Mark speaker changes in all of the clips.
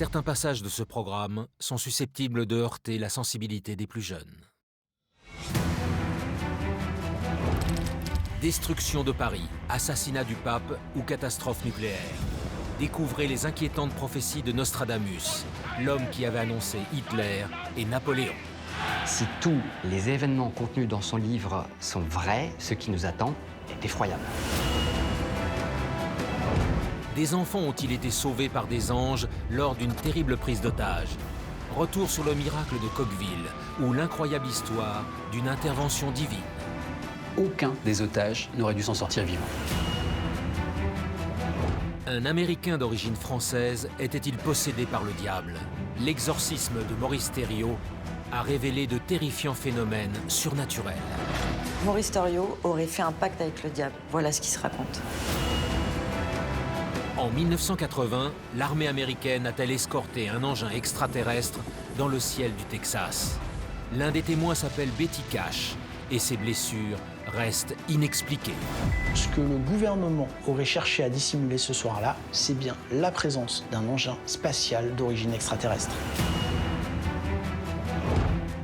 Speaker 1: Certains passages de ce programme sont susceptibles de heurter la sensibilité des plus jeunes. Destruction de Paris, assassinat du pape ou catastrophe nucléaire. Découvrez les inquiétantes prophéties de Nostradamus, l'homme qui avait annoncé Hitler et Napoléon.
Speaker 2: Si tous les événements contenus dans son livre sont vrais, ce qui nous attend est effroyable.
Speaker 1: Des enfants ont-ils été sauvés par des anges lors d'une terrible prise d'otage? Retour sur le miracle de Coqueville ou l'incroyable histoire d'une intervention divine.
Speaker 3: Aucun des otages n'aurait dû s'en sortir vivant.
Speaker 1: Un Américain d'origine française était-il possédé par le diable? L'exorcisme de Maurice Thériault a révélé de terrifiants phénomènes surnaturels.
Speaker 4: Maurice Thériault aurait fait un pacte avec le diable. Voilà ce qui se raconte.
Speaker 1: En 1980, l'armée américaine a-t-elle escorté un engin extraterrestre dans le ciel du Texas? L'un des témoins s'appelle Betty Cash et ses blessures restent inexpliquées.
Speaker 5: Ce que le gouvernement aurait cherché à dissimuler ce soir-là, c'est bien la présence d'un engin spatial d'origine extraterrestre.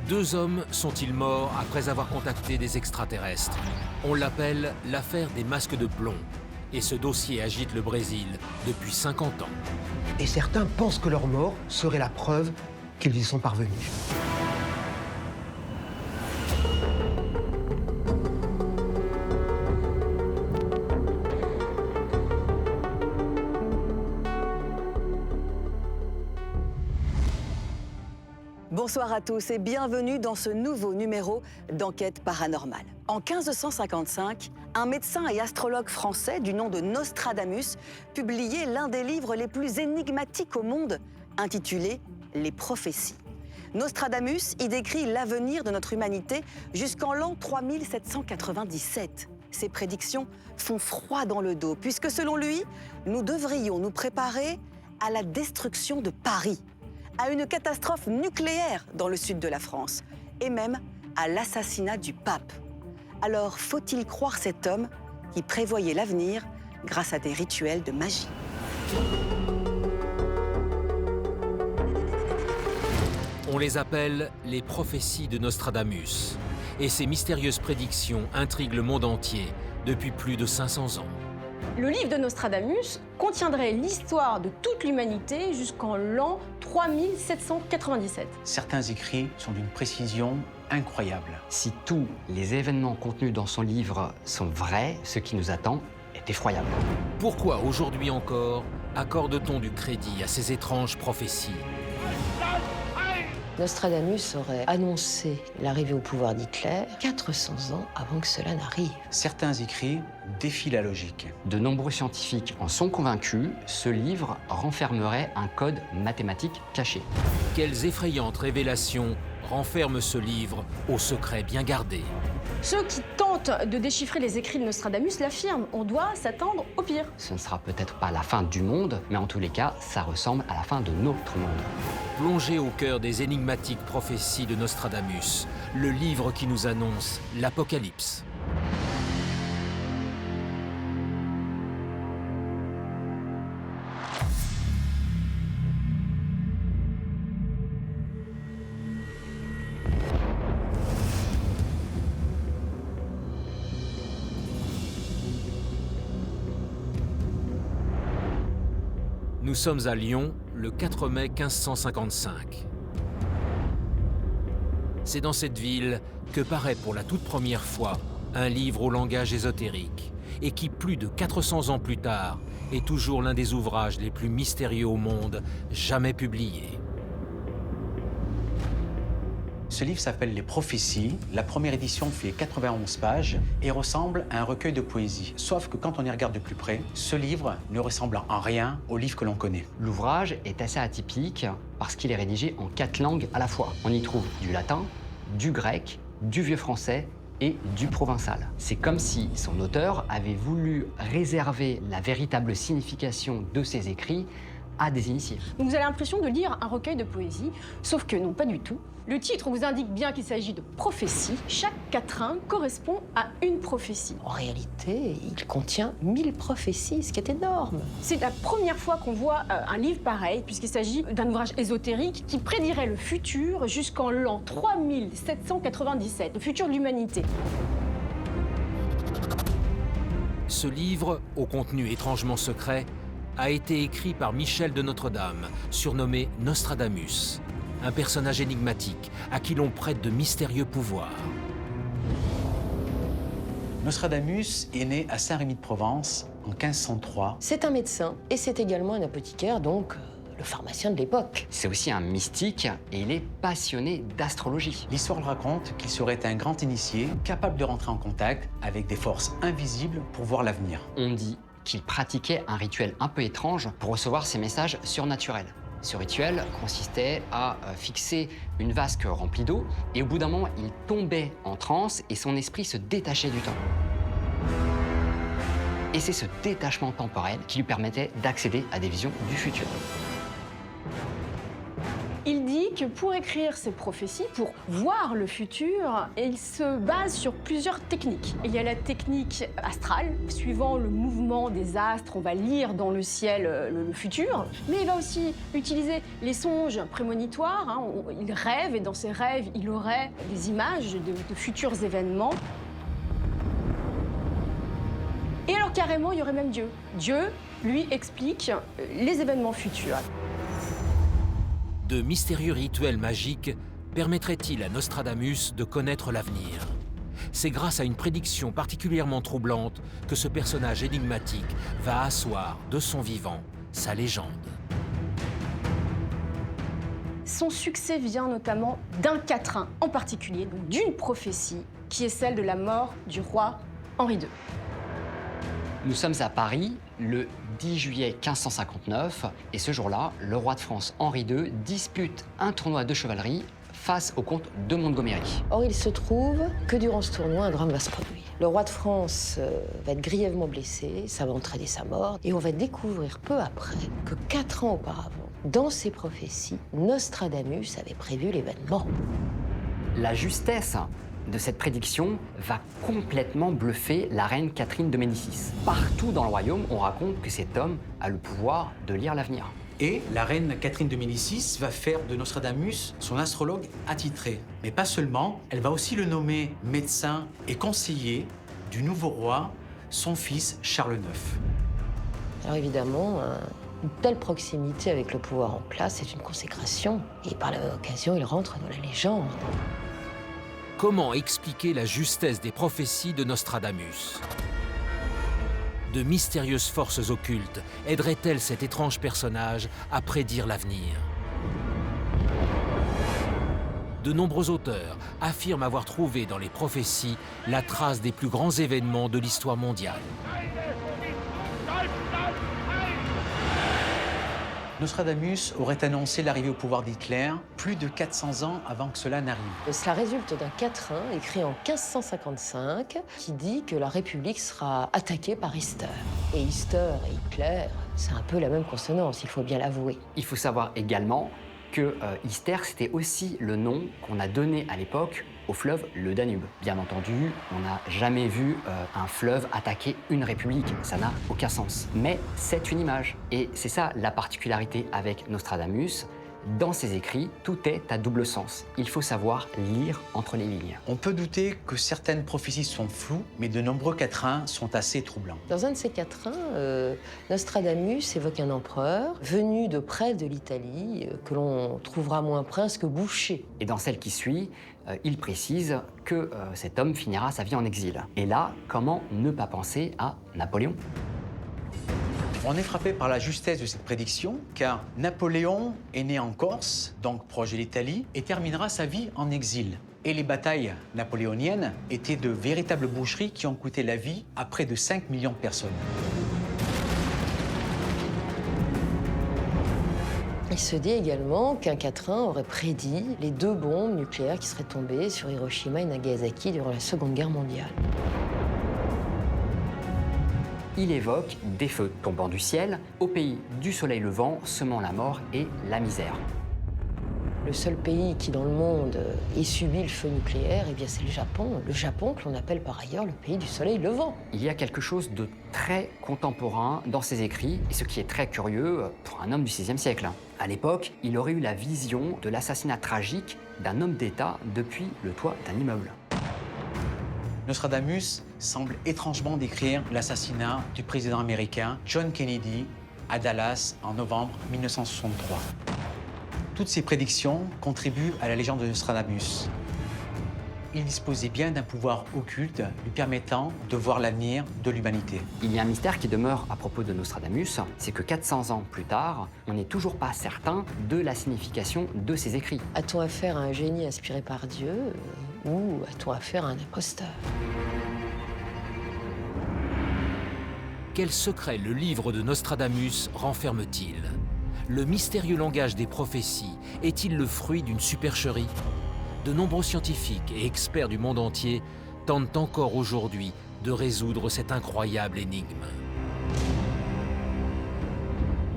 Speaker 1: 2 hommes sont-ils morts après avoir contacté des extraterrestres? On l'appelle l'affaire des masques de plomb. Et ce dossier agite le Brésil depuis 50 ans.
Speaker 6: Et certains pensent que leur mort serait la preuve qu'ils y sont parvenus.
Speaker 4: Bonsoir à tous et bienvenue dans ce nouveau numéro d'Enquête paranormale. En 1555, un médecin et astrologue français du nom de Nostradamus publiait l'un des livres les plus énigmatiques au monde, intitulé « Les prophéties ». Nostradamus y décrit l'avenir de notre humanité jusqu'en l'an 3797. Ces prédictions font froid dans le dos, puisque selon lui, nous devrions nous préparer à la destruction de Paris, à une catastrophe nucléaire dans le sud de la France, et même à l'assassinat du pape. Alors, faut-il croire cet homme qui prévoyait l'avenir grâce à des rituels de magie?
Speaker 1: On les appelle les prophéties de Nostradamus. Et ces mystérieuses prédictions intriguent le monde entier depuis plus de 500 ans.
Speaker 7: Le livre de Nostradamus contiendrait l'histoire de toute l'humanité jusqu'en l'an 3797.
Speaker 3: Certains écrits sont d'une précision incroyable.
Speaker 2: Si tous les événements contenus dans son livre sont vrais, ce qui nous attend est effroyable.
Speaker 1: Pourquoi aujourd'hui encore accorde-t-on du crédit à ces étranges prophéties?
Speaker 8: Nostradamus aurait annoncé l'arrivée au pouvoir d'Hitler 400 ans avant que cela n'arrive.
Speaker 3: Certains écrits défient la logique.
Speaker 2: De nombreux scientifiques en sont convaincus, ce livre renfermerait un code mathématique caché.
Speaker 1: Quelles effrayantes révélations renferme ce livre au secret bien gardé?
Speaker 7: Ceux qui tentent de déchiffrer les écrits de Nostradamus l'affirment, on doit s'attendre au pire.
Speaker 2: Ce ne sera peut-être pas la fin du monde, mais en tous les cas, ça ressemble à la fin de notre monde.
Speaker 1: Plongé au cœur des énigmatiques prophéties de Nostradamus, le livre qui nous annonce l'Apocalypse. Nous sommes à Lyon, le 4 mai 1555. C'est dans cette ville que paraît pour la toute première fois un livre au langage ésotérique et qui, plus de 400 ans plus tard, est toujours l'un des ouvrages les plus mystérieux au monde jamais publiés.
Speaker 3: Ce livre s'appelle Les prophéties. La première édition fait 91 pages et ressemble à un recueil de poésie. Sauf que quand on y regarde de plus près, ce livre ne ressemble en rien au livre que l'on connaît.
Speaker 2: L'ouvrage est assez atypique parce qu'il est rédigé en 4 langues à la fois. On y trouve du latin, du grec, du vieux français et du provençal. C'est comme si son auteur avait voulu réserver la véritable signification de ses écrits à des initiés.
Speaker 7: Donc vous avez l'impression de lire un recueil de poésie, sauf que non, pas du tout. Le titre vous indique bien qu'il s'agit de prophéties. Chaque quatrain correspond à une prophétie.
Speaker 8: En réalité, il contient 1000 prophéties, ce qui est énorme.
Speaker 7: C'est la première fois qu'on voit un livre pareil, puisqu'il s'agit d'un ouvrage ésotérique qui prédirait le futur jusqu'en l'an 3797, le futur de l'humanité.
Speaker 1: Ce livre, au contenu étrangement secret, a été écrit par Michel de Notre-Dame, surnommé Nostradamus, un personnage énigmatique à qui l'on prête de mystérieux pouvoirs.
Speaker 3: Nostradamus est né à Saint-Rémy-de-Provence en 1503.
Speaker 8: C'est un médecin et c'est également un apothicaire, donc le pharmacien de l'époque.
Speaker 2: C'est aussi un mystique et il est passionné d'astrologie.
Speaker 3: L'histoire le raconte qu'il serait un grand initié, capable de rentrer en contact avec des forces invisibles pour voir l'avenir.
Speaker 2: On dit qu'il pratiquait un rituel un peu étrange pour recevoir ces messages surnaturels. Ce rituel consistait à fixer une vasque remplie d'eau et au bout d'un moment, il tombait en transe et son esprit se détachait du temps. Et c'est ce détachement temporel qui lui permettait d'accéder à des visions du futur.
Speaker 7: Il dit que pour écrire ses prophéties, pour voir le futur, il se base sur plusieurs techniques. Il y a la technique astrale, suivant le mouvement des astres, on va lire dans le ciel le futur. Mais il va aussi utiliser les songes prémonitoires. Il rêve et dans ses rêves, il aurait des images de futurs événements. Et alors carrément, il y aurait même Dieu. Dieu, lui, explique les événements futurs.
Speaker 1: De mystérieux rituels magiques permettraient-ils à Nostradamus de connaître l'avenir? C'est grâce à une prédiction particulièrement troublante que ce personnage énigmatique va asseoir de son vivant sa légende.
Speaker 7: Son succès vient notamment d'un quatrain en particulier, donc d'une prophétie, qui est celle de la mort du roi Henri II.
Speaker 2: Nous sommes à Paris le 10 juillet 1559 et ce jour-là, le roi de France Henri II dispute un tournoi de chevalerie face au comte de Montgomery.
Speaker 8: Or, il se trouve que durant ce tournoi, un drame va se produire. Le roi de France va être grièvement blessé, ça va entraîner sa mort, et on va découvrir peu après que 4 ans auparavant, dans ses prophéties, Nostradamus avait prévu l'événement.
Speaker 2: La justesse de cette prédiction va complètement bluffer la reine Catherine de Médicis. Partout dans le royaume, on raconte que cet homme a le pouvoir de lire l'avenir.
Speaker 3: Et la reine Catherine de Médicis va faire de Nostradamus son astrologue attitré. Mais pas seulement, elle va aussi le nommer médecin et conseiller du nouveau roi, son fils Charles IX.
Speaker 8: Alors évidemment, une telle proximité avec le pouvoir en place, c'est une consécration. Et par la même occasion, il rentre dans la légende.
Speaker 1: Comment expliquer la justesse des prophéties de Nostradamus? De mystérieuses forces occultes aideraient-elles cet étrange personnage à prédire l'avenir? De nombreux auteurs affirment avoir trouvé dans les prophéties la trace des plus grands événements de l'histoire mondiale.
Speaker 3: Nostradamus aurait annoncé l'arrivée au pouvoir d'Hitler plus de 400 ans avant que cela n'arrive.
Speaker 8: Cela résulte d'un quatrain écrit en 1555 qui dit que la République sera attaquée par Easter. Et Easter et Hitler, c'est un peu la même consonance, il faut bien l'avouer.
Speaker 2: Il faut savoir également que Easter, c'était aussi le nom qu'on a donné à l'époque au fleuve le Danube. Bien entendu, on n'a jamais vu un fleuve attaquer une république, ça n'a aucun sens. Mais c'est une image. Et c'est ça la particularité avec Nostradamus. Dans ses écrits, tout est à double sens. Il faut savoir lire entre les lignes.
Speaker 3: On peut douter que certaines prophéties sont floues, mais de nombreux quatrains sont assez troublants.
Speaker 8: Dans un de ces quatrains, Nostradamus évoque un empereur venu de près de l'Italie, que l'on trouvera moins prince que boucher.
Speaker 2: Et dans celle qui suit, il précise que cet homme finira sa vie en exil. Et là, comment ne pas penser à Napoléon ?
Speaker 3: On est frappé par la justesse de cette prédiction, car Napoléon est né en Corse, donc proche de l'Italie, et terminera sa vie en exil. Et les batailles napoléoniennes étaient de véritables boucheries qui ont coûté la vie à près de 5 millions de personnes.
Speaker 8: Il se dit également qu'un quatrain aurait prédit les 2 bombes nucléaires qui seraient tombées sur Hiroshima et Nagasaki durant la Seconde Guerre mondiale.
Speaker 2: il évoque des feux tombant du ciel, au pays du soleil levant, semant la mort et la misère.
Speaker 8: Le seul pays qui, dans le monde, ait subi le feu nucléaire, eh bien, c'est le Japon. Le Japon, que l'on appelle par ailleurs le pays du soleil levant.
Speaker 2: Il y a quelque chose de très contemporain dans ses écrits, et ce qui est très curieux pour un homme du XVIe siècle. À l'époque, il aurait eu la vision de l'assassinat tragique d'un homme d'État depuis le toit d'un immeuble.
Speaker 3: Nostradamus semble étrangement décrire l'assassinat du président américain John Kennedy à Dallas en novembre 1963. Toutes ces prédictions contribuent à la légende de Nostradamus. Il disposait bien d'un pouvoir occulte lui permettant de voir l'avenir de l'humanité.
Speaker 2: Il y a un mystère qui demeure à propos de Nostradamus, c'est que 400 ans plus tard, on n'est toujours pas certain de la signification de ses écrits.
Speaker 8: A-t-on affaire à un génie inspiré par Dieu ou a-t-on affaire à un imposteur?
Speaker 1: Quel secret le livre de Nostradamus renferme-t-il? Le mystérieux langage des prophéties est-il le fruit d'une supercherie? De nombreux scientifiques et experts du monde entier tentent encore aujourd'hui de résoudre cette incroyable énigme.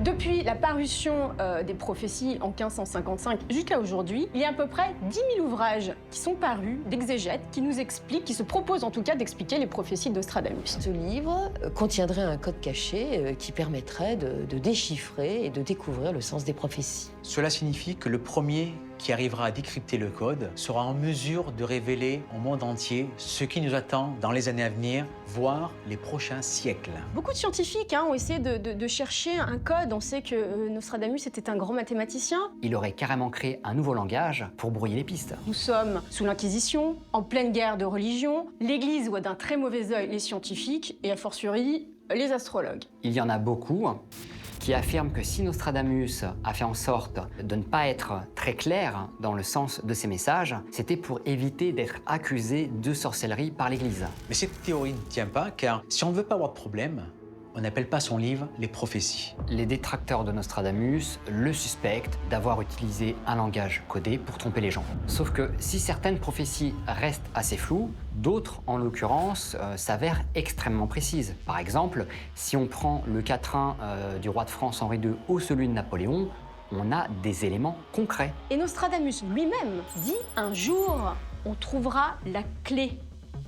Speaker 7: Depuis la parution des prophéties en 1555 jusqu'à aujourd'hui, il y a à peu près 10 000 ouvrages qui sont parus d'exégètes qui nous expliquent, qui se proposent en tout cas d'expliquer les prophéties de Nostradamus.
Speaker 8: Ce livre contiendrait un code caché qui permettrait de déchiffrer et de découvrir le sens des prophéties.
Speaker 3: Cela signifie que le premier qui arrivera à décrypter le code sera en mesure de révéler au monde entier ce qui nous attend dans les années à venir, voire les prochains siècles.
Speaker 7: Beaucoup de scientifiques ont essayé de chercher un code. On sait que Nostradamus était un grand mathématicien.
Speaker 2: Il aurait carrément créé un nouveau langage pour brouiller les pistes.
Speaker 7: Nous sommes sous l'Inquisition, en pleine guerre de religion. L'Église voit d'un très mauvais œil les scientifiques et, a fortiori, les astrologues.
Speaker 2: Il y en a beaucoup qui affirment que si Nostradamus a fait en sorte de ne pas être très clair dans le sens de ses messages, c'était pour éviter d'être accusé de sorcellerie par l'Église.
Speaker 3: Mais cette théorie ne tient pas, car si on ne veut pas avoir de problème, on n'appelle pas son livre les prophéties.
Speaker 2: Les détracteurs de Nostradamus le suspectent d'avoir utilisé un langage codé pour tromper les gens. Sauf que si certaines prophéties restent assez floues, d'autres, en l'occurrence, s'avèrent extrêmement précises. Par exemple, si on prend le quatrain du roi de France Henri II ou celui de Napoléon, on a des éléments concrets.
Speaker 7: Et Nostradamus lui-même dit un jour, on trouvera la clé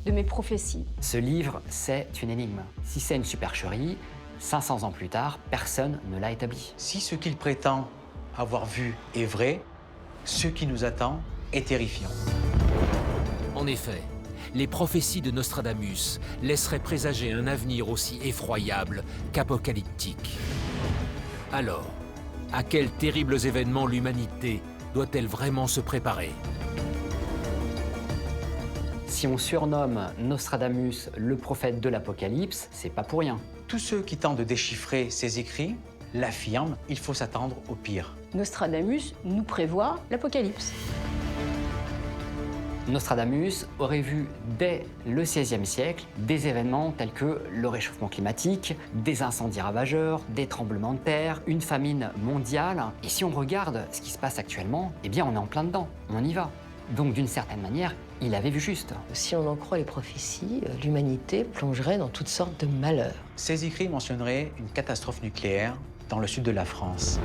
Speaker 7: de mes prophéties.
Speaker 2: Ce livre, c'est une énigme. Si c'est une supercherie, 500 ans plus tard, personne ne l'a établi.
Speaker 3: Si ce qu'il prétend avoir vu est vrai, ce qui nous attend est terrifiant.
Speaker 1: En effet, les prophéties de Nostradamus laisseraient présager un avenir aussi effroyable qu'apocalyptique. Alors, à quels terribles événements l'humanité doit-elle vraiment se préparer?
Speaker 2: Si on surnomme Nostradamus le prophète de l'Apocalypse, c'est pas pour rien.
Speaker 3: Tous ceux qui tentent de déchiffrer ses écrits l'affirment, il faut s'attendre au pire.
Speaker 7: Nostradamus nous prévoit l'apocalypse.
Speaker 2: Nostradamus aurait vu dès le XVIe siècle des événements tels que le réchauffement climatique, des incendies ravageurs, des tremblements de terre, une famine mondiale. Et si on regarde ce qui se passe actuellement, eh bien on est en plein dedans, on y va. Donc d'une certaine manière, il avait vu juste.
Speaker 8: Si on en croit les prophéties, l'humanité plongerait dans toutes sortes de malheurs.
Speaker 3: Ces écrits mentionneraient une catastrophe nucléaire dans le sud de la France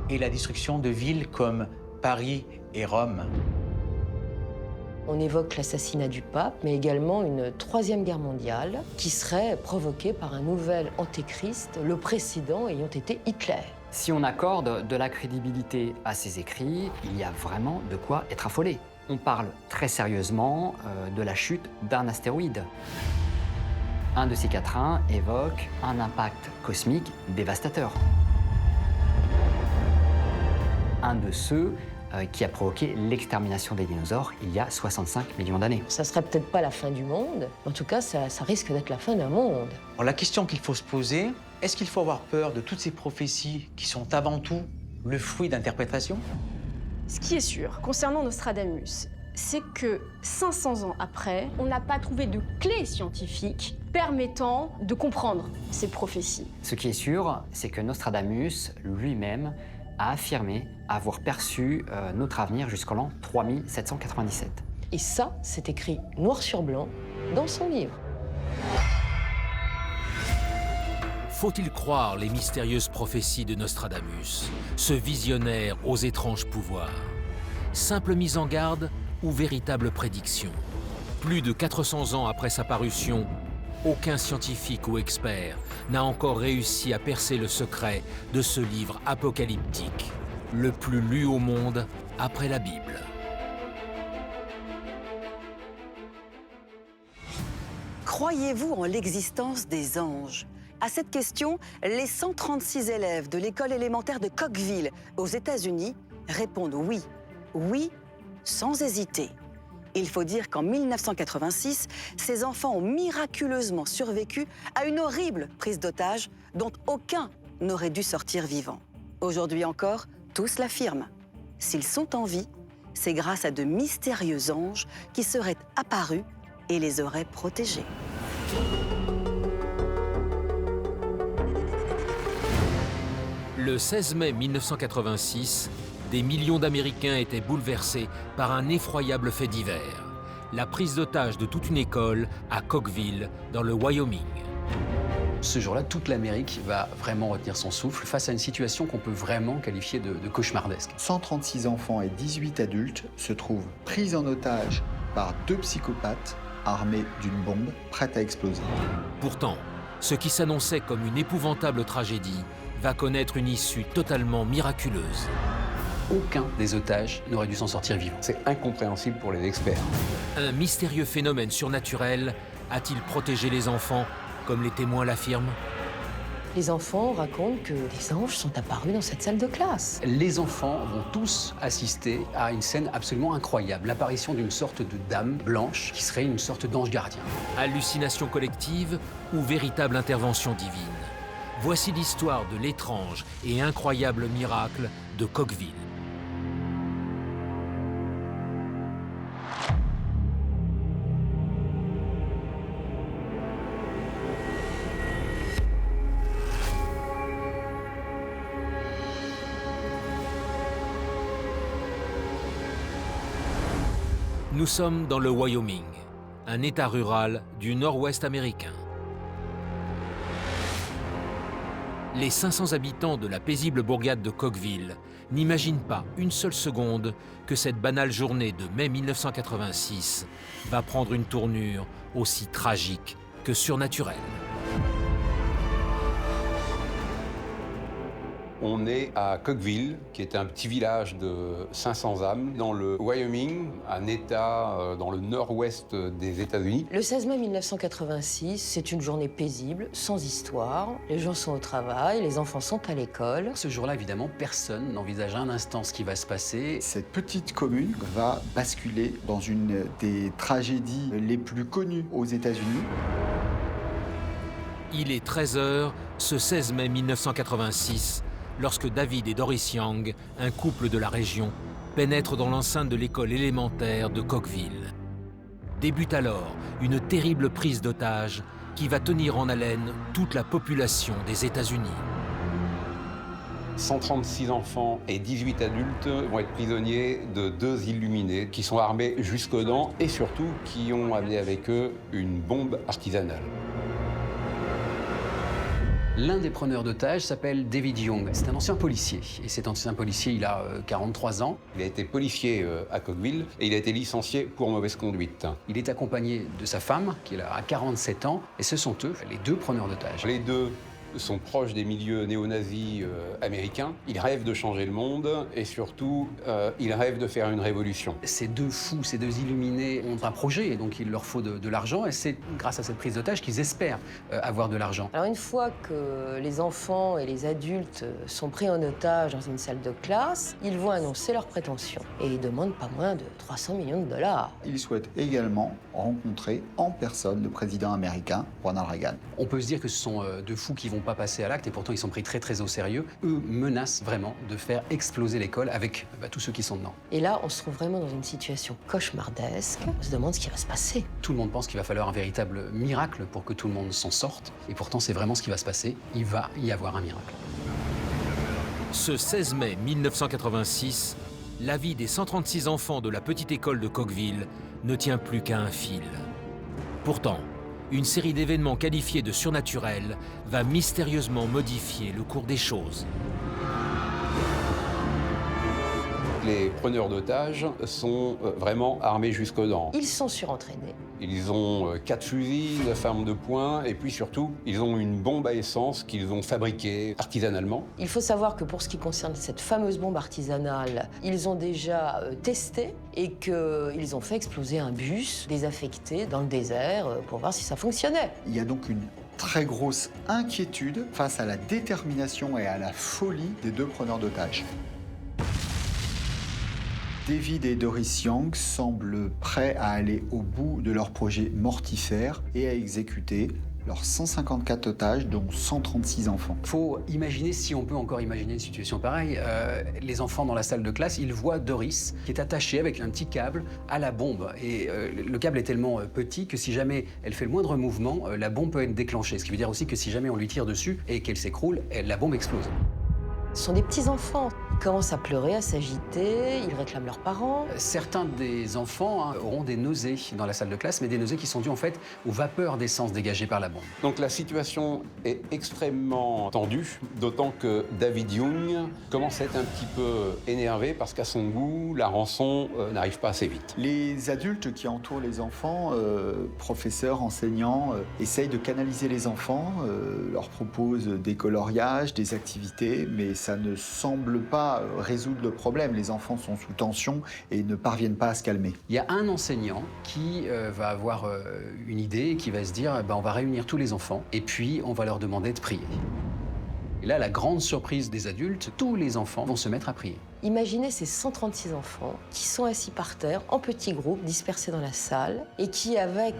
Speaker 3: et la destruction de villes comme Paris et Rome.
Speaker 8: On évoque l'assassinat du pape, mais également une troisième guerre mondiale qui serait provoquée par un nouvel antéchrist, le précédent ayant été Hitler.
Speaker 2: Si on accorde de la crédibilité à ces écrits, il y a vraiment de quoi être affolé. On parle très sérieusement de la chute d'un astéroïde. Un de ces quatrains évoque un impact cosmique dévastateur. Un de ceux qui a provoqué l'extermination des dinosaures il y a 65 millions d'années.
Speaker 8: Ça serait peut-être pas la fin du monde, en tout cas ça risque d'être la fin d'un monde.
Speaker 3: Alors, la question qu'il faut se poser, est-ce qu'il faut avoir peur de toutes ces prophéties qui sont avant tout le fruit d'interprétations?
Speaker 7: Ce qui est sûr concernant Nostradamus, c'est que 500 ans après, on n'a pas trouvé de clé scientifique permettant de comprendre ces prophéties.
Speaker 2: Ce qui est sûr, c'est que Nostradamus lui-même a affirmé avoir perçu notre avenir jusqu'en l'an 3797.
Speaker 8: Et ça, c'est écrit noir sur blanc dans son livre.
Speaker 1: Faut-il croire les mystérieuses prophéties de Nostradamus, ce visionnaire aux étranges pouvoirs? Simple mise en garde ou véritable prédiction? Plus de 400 ans après sa parution, aucun scientifique ou expert n'a encore réussi à percer le secret de ce livre apocalyptique, le plus lu au monde après la Bible.
Speaker 4: Croyez-vous en l'existence des anges? À cette question, les 136 élèves de l'école élémentaire de Cocqueville, aux États-Unis, répondent oui. Oui, sans hésiter. Il faut dire qu'en 1986, ces enfants ont miraculeusement survécu à une horrible prise d'otage dont aucun n'aurait dû sortir vivant. Aujourd'hui encore, tous l'affirment. S'ils sont en vie, c'est grâce à de mystérieux anges qui seraient apparus et les auraient protégés.
Speaker 1: Le 16 mai 1986, des millions d'Américains étaient bouleversés par un effroyable fait divers. La prise d'otage de toute une école à Cocqueville, dans le Wyoming.
Speaker 2: Ce jour-là, toute l'Amérique va vraiment retenir son souffle face à une situation qu'on peut vraiment qualifier de cauchemardesque.
Speaker 9: 136 enfants et 18 adultes se trouvent pris en otage par 2 psychopathes armés d'une bombe prête à exploser.
Speaker 1: Pourtant, ce qui s'annonçait comme une épouvantable tragédie va connaître une issue totalement miraculeuse.
Speaker 2: Aucun des otages n'aurait dû s'en sortir vivant.
Speaker 10: C'est incompréhensible pour les experts.
Speaker 1: Un mystérieux phénomène surnaturel a-t-il protégé les enfants, comme les témoins l'affirment?
Speaker 8: Les enfants racontent que des anges sont apparus dans cette salle de classe.
Speaker 2: Les enfants vont tous assister à une scène absolument incroyable, l'apparition d'une sorte de dame blanche qui serait une sorte d'ange gardien.
Speaker 1: Hallucination collective ou véritable intervention divine? Voici l'histoire de l'étrange et incroyable miracle de Cocqueville. Nous sommes dans le Wyoming, un État rural du nord-ouest américain. Les 500 habitants de la paisible bourgade de Cocqueville n'imaginent pas une seule seconde que cette banale journée de mai 1986 va prendre une tournure aussi tragique que surnaturelle.
Speaker 10: On est à Cocqueville, qui est un petit village de 500 âmes, dans le Wyoming, un État dans le nord-ouest des États-Unis.
Speaker 8: Le 16 mai 1986, c'est une journée paisible, sans histoire. Les gens sont au travail, les enfants sont à l'école.
Speaker 2: Ce jour-là, évidemment, personne n'envisage un instant ce qui va se passer.
Speaker 9: Cette petite commune va basculer dans une des tragédies les plus connues aux États-Unis.
Speaker 1: Il est 13h, ce 16 mai 1986, lorsque David et Doris Young, un couple de la région, pénètrent dans l'enceinte de l'école élémentaire de Cocqueville. Débute alors une terrible prise d'otage qui va tenir en haleine toute la population des États-Unis.
Speaker 10: 136 enfants et 18 adultes vont être prisonniers de 2 illuminés qui sont armés jusqu'aux dents et surtout qui ont amené avec eux une bombe artisanale.
Speaker 2: L'un des preneurs d'otages s'appelle David Young. C'est un ancien policier. Et cet ancien policier, il a 43 ans.
Speaker 10: Il a été policier à Cocqueville et il a été licencié pour mauvaise conduite.
Speaker 2: Il est accompagné de sa femme, qui a 47 ans. Et ce sont eux, les 2 preneurs d'otages.
Speaker 10: Les 2 sont proches des milieux néo-nazis américains. Ils rêvent de changer le monde et surtout, ils rêvent de faire une révolution.
Speaker 2: Ces 2 fous, ces 2 illuminés ont un projet et donc il leur faut de l'argent et c'est grâce à cette prise d'otage qu'ils espèrent avoir de l'argent.
Speaker 8: Alors une fois que les enfants et les adultes sont pris en otage dans une salle de classe, ils vont annoncer leurs prétentions et ils demandent pas moins de 300 millions de dollars.
Speaker 9: Ils souhaitent également rencontrer en personne le président américain, Ronald Reagan.
Speaker 2: On peut se dire que ce sont 2 fous qui vont pas passer à l'acte et pourtant ils sont pris très au sérieux. Eux menacent vraiment de faire exploser l'école avec tous ceux qui sont dedans.
Speaker 8: Et là, on se trouve vraiment dans une situation cauchemardesque. On se demande ce qui va se passer.
Speaker 2: Tout le monde pense qu'il va falloir un véritable miracle pour que tout le monde s'en sorte. Et pourtant, c'est vraiment ce qui va se passer. Il va y avoir un miracle.
Speaker 1: Ce 16 mai 1986, la vie des 136 enfants de la petite école de Cocqueville ne tient plus qu'à un fil. Pourtant, une série d'événements qualifiés de surnaturels va mystérieusement modifier le cours des choses.
Speaker 10: Les preneurs d'otages sont vraiment armés jusqu'aux dents.
Speaker 8: Ils sont surentraînés.
Speaker 10: Ils ont 4 fusils, 9 armes de poing, et puis surtout, ils ont une bombe à essence qu'ils ont fabriquée artisanalement.
Speaker 8: Il faut savoir que pour ce qui concerne cette fameuse bombe artisanale, ils ont déjà testé et qu'ils ont fait exploser un bus désaffecté dans le désert pour voir si ça fonctionnait.
Speaker 9: Il y a donc une très grosse inquiétude face à la détermination et à la folie des 2 preneurs d'otages. David et Doris Young semblent prêts à aller au bout de leur projet mortifère et à exécuter leurs 154 otages, dont 136 enfants.
Speaker 3: Il faut imaginer, si on peut encore imaginer une situation pareille, les enfants dans la salle de classe, ils voient Doris qui est attachée avec un petit câble à la bombe. Et le câble est tellement petit que si jamais elle fait le moindre mouvement, la bombe peut être déclenchée. Ce qui veut dire aussi que si jamais on lui tire dessus et qu'elle s'écroule, la bombe explose.
Speaker 8: Ce sont des petits-enfants. Ils commencent à pleurer, à s'agiter, ils réclament leurs parents.
Speaker 3: Certains des enfants auront des nausées dans la salle de classe, mais des nausées qui sont dues en fait aux vapeurs d'essence dégagées par la bombe.
Speaker 10: Donc la situation est extrêmement tendue, d'autant que David Young commence à être un petit peu énervé parce qu'à son goût, la rançon n'arrive pas assez vite.
Speaker 9: Les adultes qui entourent les enfants, professeurs, enseignants, essayent de canaliser les enfants, leur proposent des coloriages, des activités, mais ça ne semble pas résoudre le problème. Les enfants sont sous tension et ne parviennent pas à se calmer.
Speaker 3: Il y a un enseignant qui va avoir une idée et qui va se dire on va réunir tous les enfants et puis on va leur demander de prier. Et là, la grande surprise des adultes, tous les enfants vont se mettre à prier.
Speaker 8: Imaginez ces 136 enfants qui sont assis par terre, en petits groupes, dispersés dans la salle, et qui, avec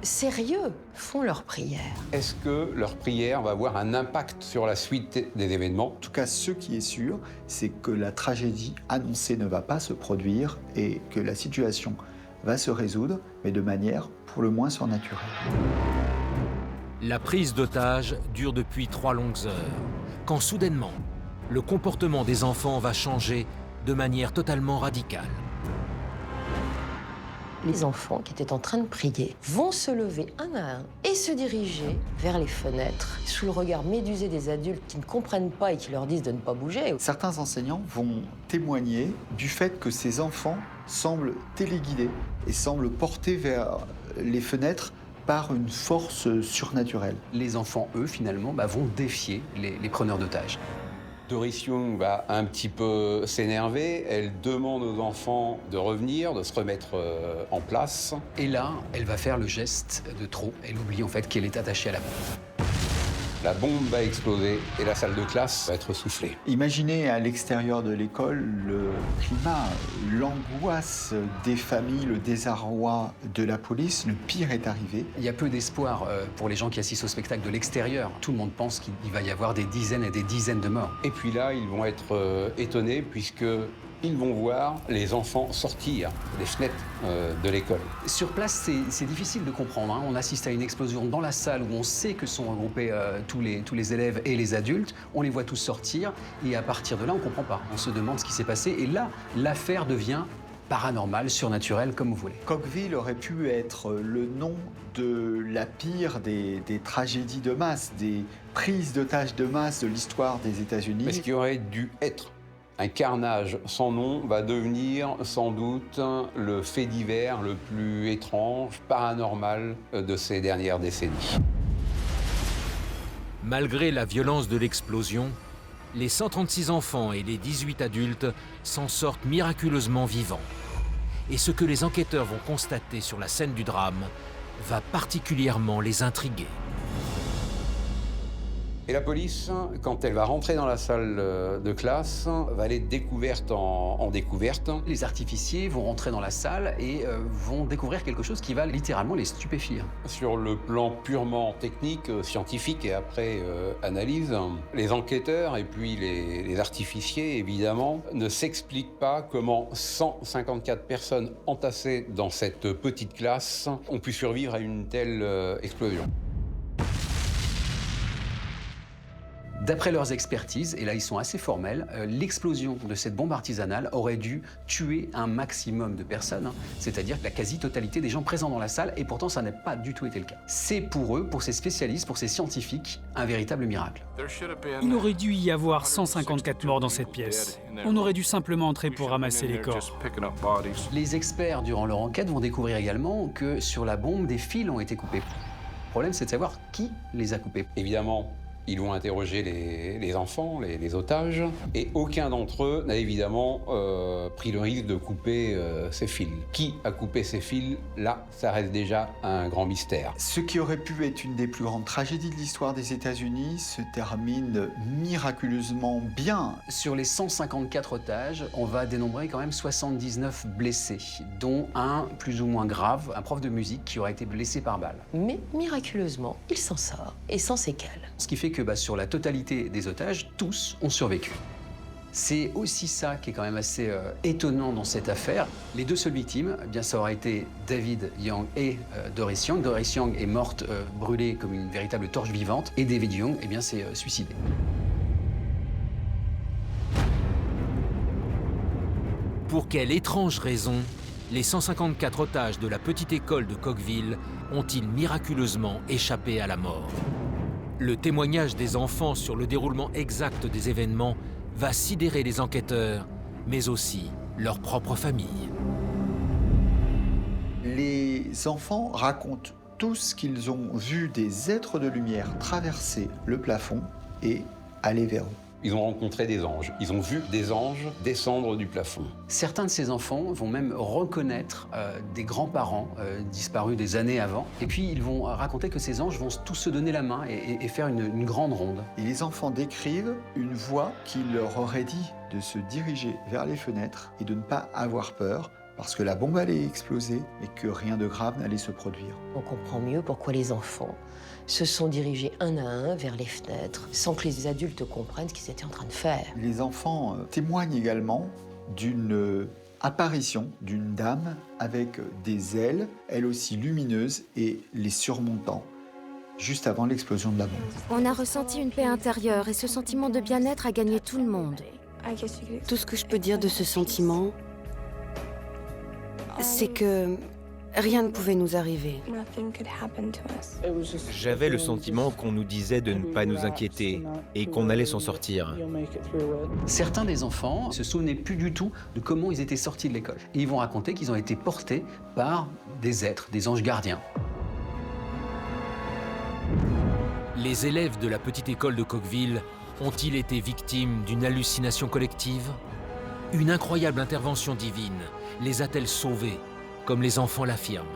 Speaker 8: sérieux, font leur prière.
Speaker 10: Est-ce que leur prière va avoir un impact sur la suite des événements?
Speaker 9: En tout cas, ce qui est sûr, c'est que la tragédie annoncée ne va pas se produire et que la situation va se résoudre, mais de manière pour le moins surnaturelle.
Speaker 1: La prise d'otage dure depuis 3 longues heures, quand soudainement, le comportement des enfants va changer de manière totalement radicale.
Speaker 8: Les enfants qui étaient en train de prier vont se lever un à un et se diriger vers les fenêtres, sous le regard médusé des adultes qui ne comprennent pas et qui leur disent de ne pas bouger.
Speaker 9: Certains enseignants vont témoigner du fait que ces enfants semblent téléguidés et semblent portés vers les fenêtres par une force surnaturelle.
Speaker 3: Les enfants, eux, finalement, vont défier les preneurs d'otages.
Speaker 10: Doris Young va un petit peu s'énerver. Elle demande aux enfants de revenir, de se remettre en place.
Speaker 3: Et là, elle va faire le geste de trop. Elle oublie en fait qu'elle est attachée à la bombe.
Speaker 10: La bombe va exploser et la salle de classe va être soufflée.
Speaker 9: Imaginez à l'extérieur de l'école le climat, l'angoisse des familles, le désarroi de la police. Le pire est arrivé.
Speaker 3: Il y a peu d'espoir pour les gens qui assistent au spectacle de l'extérieur. Tout le monde pense qu'il va y avoir des dizaines et des dizaines de morts.
Speaker 10: Et puis là, ils vont être étonnés puisque ils vont voir les enfants sortir des fenêtres de l'école.
Speaker 3: Sur place, c'est difficile de comprendre. On assiste à une explosion dans la salle où on sait que sont regroupés tous les élèves et les adultes. On les voit tous sortir et à partir de là, on ne comprend pas. On se demande ce qui s'est passé et là, l'affaire devient paranormale, surnaturelle, comme vous voulez.
Speaker 9: Cockville aurait pu être le nom de la pire des tragédies de masse, des prises d'otages de masse de l'histoire des États-Unis.
Speaker 10: Mais ce qui aurait dû être un carnage sans nom va devenir sans doute le fait divers le plus étrange, paranormal de ces dernières décennies.
Speaker 1: Malgré la violence de l'explosion, les 136 enfants et les 18 adultes s'en sortent miraculeusement vivants. Et ce que les enquêteurs vont constater sur la scène du drame va particulièrement les intriguer.
Speaker 10: Et la police, quand elle va rentrer dans la salle de classe, va aller de découverte en découverte.
Speaker 3: Les artificiers vont rentrer dans la salle et vont découvrir quelque chose qui va littéralement les stupéfier.
Speaker 10: Sur le plan purement technique, scientifique et après analyse, les enquêteurs et puis les artificiers, évidemment, ne s'expliquent pas comment 154 personnes entassées dans cette petite classe ont pu survivre à une telle explosion.
Speaker 3: D'après leurs expertises, et là ils sont assez formels, l'explosion de cette bombe artisanale aurait dû tuer un maximum de personnes, c'est-à-dire la quasi-totalité des gens présents dans la salle, et pourtant ça n'a pas du tout été le cas. C'est pour eux, pour ces spécialistes, pour ces scientifiques, un véritable miracle.
Speaker 11: Il aurait dû y avoir 154 morts dans cette pièce. On aurait dû simplement entrer pour ramasser les corps.
Speaker 3: Les experts, durant leur enquête, vont découvrir également que sur la bombe, des fils ont été coupés. Le problème, c'est de savoir qui les a coupés.
Speaker 10: Évidemment, ils vont interroger les enfants, les otages, et aucun d'entre eux n'a évidemment pris le risque de couper ces fils. Qui a coupé ces fils? Là, ça reste déjà un grand mystère.
Speaker 9: Ce qui aurait pu être une des plus grandes tragédies de l'histoire des États-Unis se termine miraculeusement bien.
Speaker 3: Sur les 154 otages, on va dénombrer quand même 79 blessés, dont un plus ou moins grave, un prof de musique qui aurait été blessé par balle.
Speaker 8: Mais miraculeusement, il s'en sort, et sans séquelles.
Speaker 3: Ce qui fait que sur la totalité des otages, tous ont survécu. C'est aussi ça qui est quand même assez étonnant dans cette affaire. Les deux seules victimes, eh bien, ça aurait été David Young et Doris Young. Doris Young est morte brûlée comme une véritable torche vivante, et David Young, eh bien, s'est suicidé.
Speaker 1: Pour quelle étrange raison les 154 otages de la petite école de Coqueville ont-ils miraculeusement échappé à la mort? Le témoignage des enfants sur le déroulement exact des événements va sidérer les enquêteurs, mais aussi leur propre famille.
Speaker 9: Les enfants racontent tous qu'ils ont vu des êtres de lumière traverser le plafond et aller vers eux.
Speaker 10: Ils ont rencontré des anges. Ils ont vu des anges descendre du plafond.
Speaker 3: Certains de ces enfants vont même reconnaître des grands-parents disparus des années avant. Et puis, ils vont raconter que ces anges vont tous se donner la main et faire une grande ronde.
Speaker 9: Et les enfants décrivent une voix qui leur aurait dit de se diriger vers les fenêtres et de ne pas avoir peur, parce que la bombe allait exploser, mais que rien de grave n'allait se produire.
Speaker 8: On comprend mieux pourquoi les enfants se sont dirigés un à un vers les fenêtres, sans que les adultes comprennent ce qu'ils étaient en train de faire.
Speaker 9: Les enfants témoignent également d'une apparition d'une dame avec des ailes, elle aussi lumineuses, et les surmontant, juste avant l'explosion de la bombe.
Speaker 12: On a ressenti une paix intérieure et ce sentiment de bien-être a gagné tout le monde.
Speaker 13: Tout ce que je peux dire de ce sentiment, c'est que rien ne pouvait nous arriver.
Speaker 14: J'avais le sentiment qu'on nous disait de ne pas nous inquiéter et qu'on allait s'en sortir.
Speaker 3: Certains des enfants se souvenaient plus du tout de comment ils étaient sortis de l'école. Et ils vont raconter qu'ils ont été portés par des êtres, des anges gardiens.
Speaker 1: Les élèves de la petite école de Coqueville ont-ils été victimes d'une hallucination collective? Une incroyable intervention divine les a-t-elle sauvés, comme les enfants l'affirment?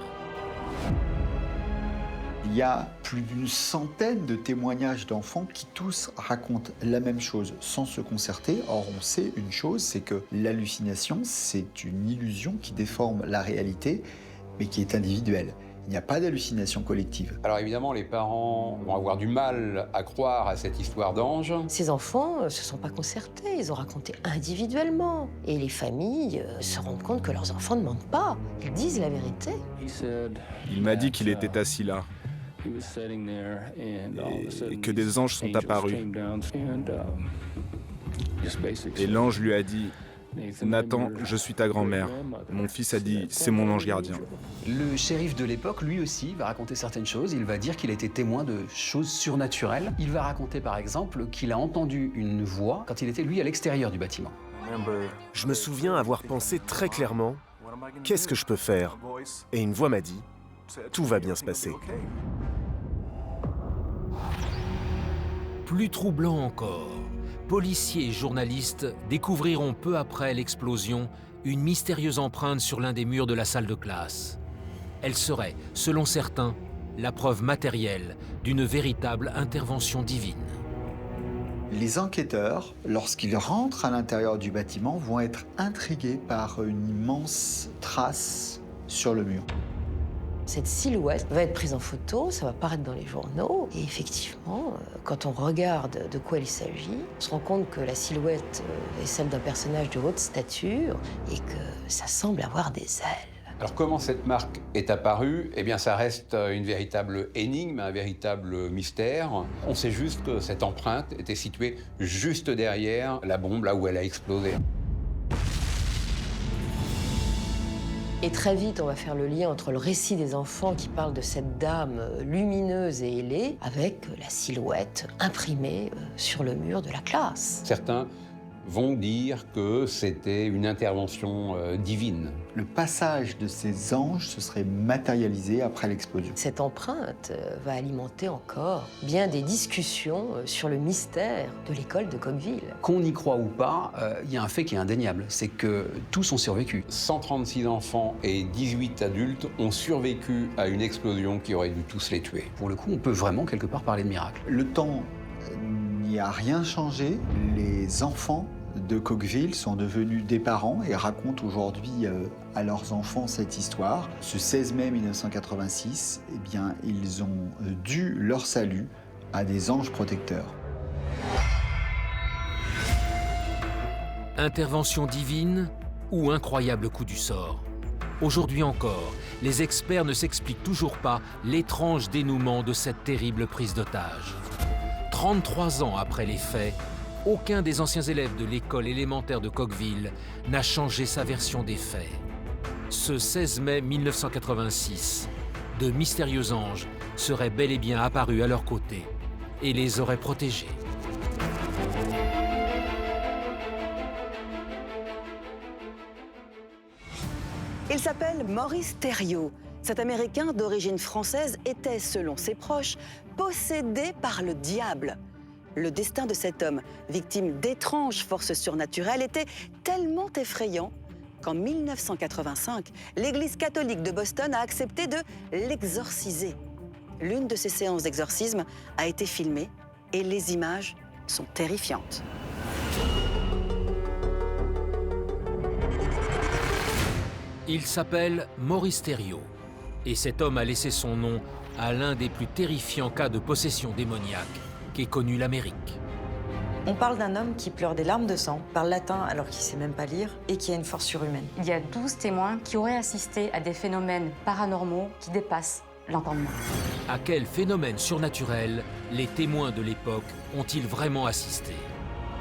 Speaker 9: Il y a plus d'une centaine de témoignages d'enfants qui tous racontent la même chose sans se concerter. Or, on sait une chose, c'est que l'hallucination, c'est une illusion qui déforme la réalité, mais qui est individuelle. Il n'y a pas d'hallucination collective.
Speaker 10: Alors évidemment, les parents vont avoir du mal à croire à cette histoire d'ange.
Speaker 8: Ces enfants ne se sont pas concertés, ils ont raconté individuellement. Et les familles se rendent compte que leurs enfants ne mentent pas, ils disent la vérité.
Speaker 15: Il m'a dit qu'il était assis là, et que des anges sont apparus. Et l'ange lui a dit: Nathan, je suis ta grand-mère. Mon fils a dit: c'est mon ange gardien.
Speaker 3: Le shérif de l'époque, lui aussi, va raconter certaines choses. Il va dire qu'il a été témoin de choses surnaturelles. Il va raconter, par exemple, qu'il a entendu une voix quand il était, lui, à l'extérieur du bâtiment.
Speaker 14: Je me souviens avoir pensé très clairement: qu'est-ce que je peux faire? Et une voix m'a dit: tout va bien se passer.
Speaker 1: Plus troublant encore, policiers et journalistes découvriront peu après l'explosion une mystérieuse empreinte sur l'un des murs de la salle de classe. Elle serait, selon certains, la preuve matérielle d'une véritable intervention divine.
Speaker 9: Les enquêteurs, lorsqu'ils rentrent à l'intérieur du bâtiment, vont être intrigués par une immense trace sur le mur.
Speaker 8: Cette silhouette va être prise en photo, ça va paraître dans les journaux. Et effectivement, quand on regarde de quoi il s'agit, on se rend compte que la silhouette est celle d'un personnage de haute stature et que ça semble avoir des ailes.
Speaker 10: Alors comment cette marque est apparue? Eh bien ça reste une véritable énigme, un véritable mystère. On sait juste que cette empreinte était située juste derrière la bombe, là où elle a explosé.
Speaker 8: Et très vite, on va faire le lien entre le récit des enfants qui parle de cette dame lumineuse et ailée avec la silhouette imprimée sur le mur de la classe.
Speaker 10: Certains vont dire que c'était une intervention divine.
Speaker 9: Le passage de ces anges se serait matérialisé après l'explosion.
Speaker 8: Cette empreinte va alimenter encore bien des discussions sur le mystère de l'école de Coqueville.
Speaker 2: Qu'on y croit ou pas, il y a un fait qui est indéniable, c'est que tous ont survécu.
Speaker 10: 136 enfants et 18 adultes ont survécu à une explosion qui aurait dû tous les tuer.
Speaker 2: Pour le coup, on peut vraiment quelque part parler de miracle.
Speaker 9: Le temps n'y a rien changé. Les enfants de Coqueville sont devenus des parents et racontent aujourd'hui à leurs enfants cette histoire. Ce 16 mai 1986, eh bien, ils ont dû leur salut à des anges protecteurs.
Speaker 1: Intervention divine ou incroyable coup du sort? Aujourd'hui encore, les experts ne s'expliquent toujours pas l'étrange dénouement de cette terrible prise d'otage. 33 ans après les faits, aucun des anciens élèves de l'école élémentaire de Coqueville n'a changé sa version des faits. Ce 16 mai 1986, de mystérieux anges seraient bel et bien apparus à leur côté et les auraient protégés.
Speaker 4: Il s'appelle Maurice Thériault. Cet Américain d'origine française était, selon ses proches, possédé par le diable. Le destin de cet homme, victime d'étranges forces surnaturelles, était tellement effrayant qu'en 1985, l'Église catholique de Boston a accepté de l'exorciser. L'une de ces séances d'exorcisme a été filmée et les images sont terrifiantes.
Speaker 1: Il s'appelle Maurice Thériault et cet homme a laissé son nom à l'un des plus terrifiants cas de possession démoniaque qu'ait connu l'Amérique.
Speaker 16: On parle d'un homme qui pleure des larmes de sang, parle latin alors qu'il ne sait même pas lire, et qui a une force surhumaine.
Speaker 17: Il y a 12 témoins qui auraient assisté à des phénomènes paranormaux qui dépassent l'entendement.
Speaker 1: À quel phénomène surnaturel les témoins de l'époque ont-ils vraiment assisté?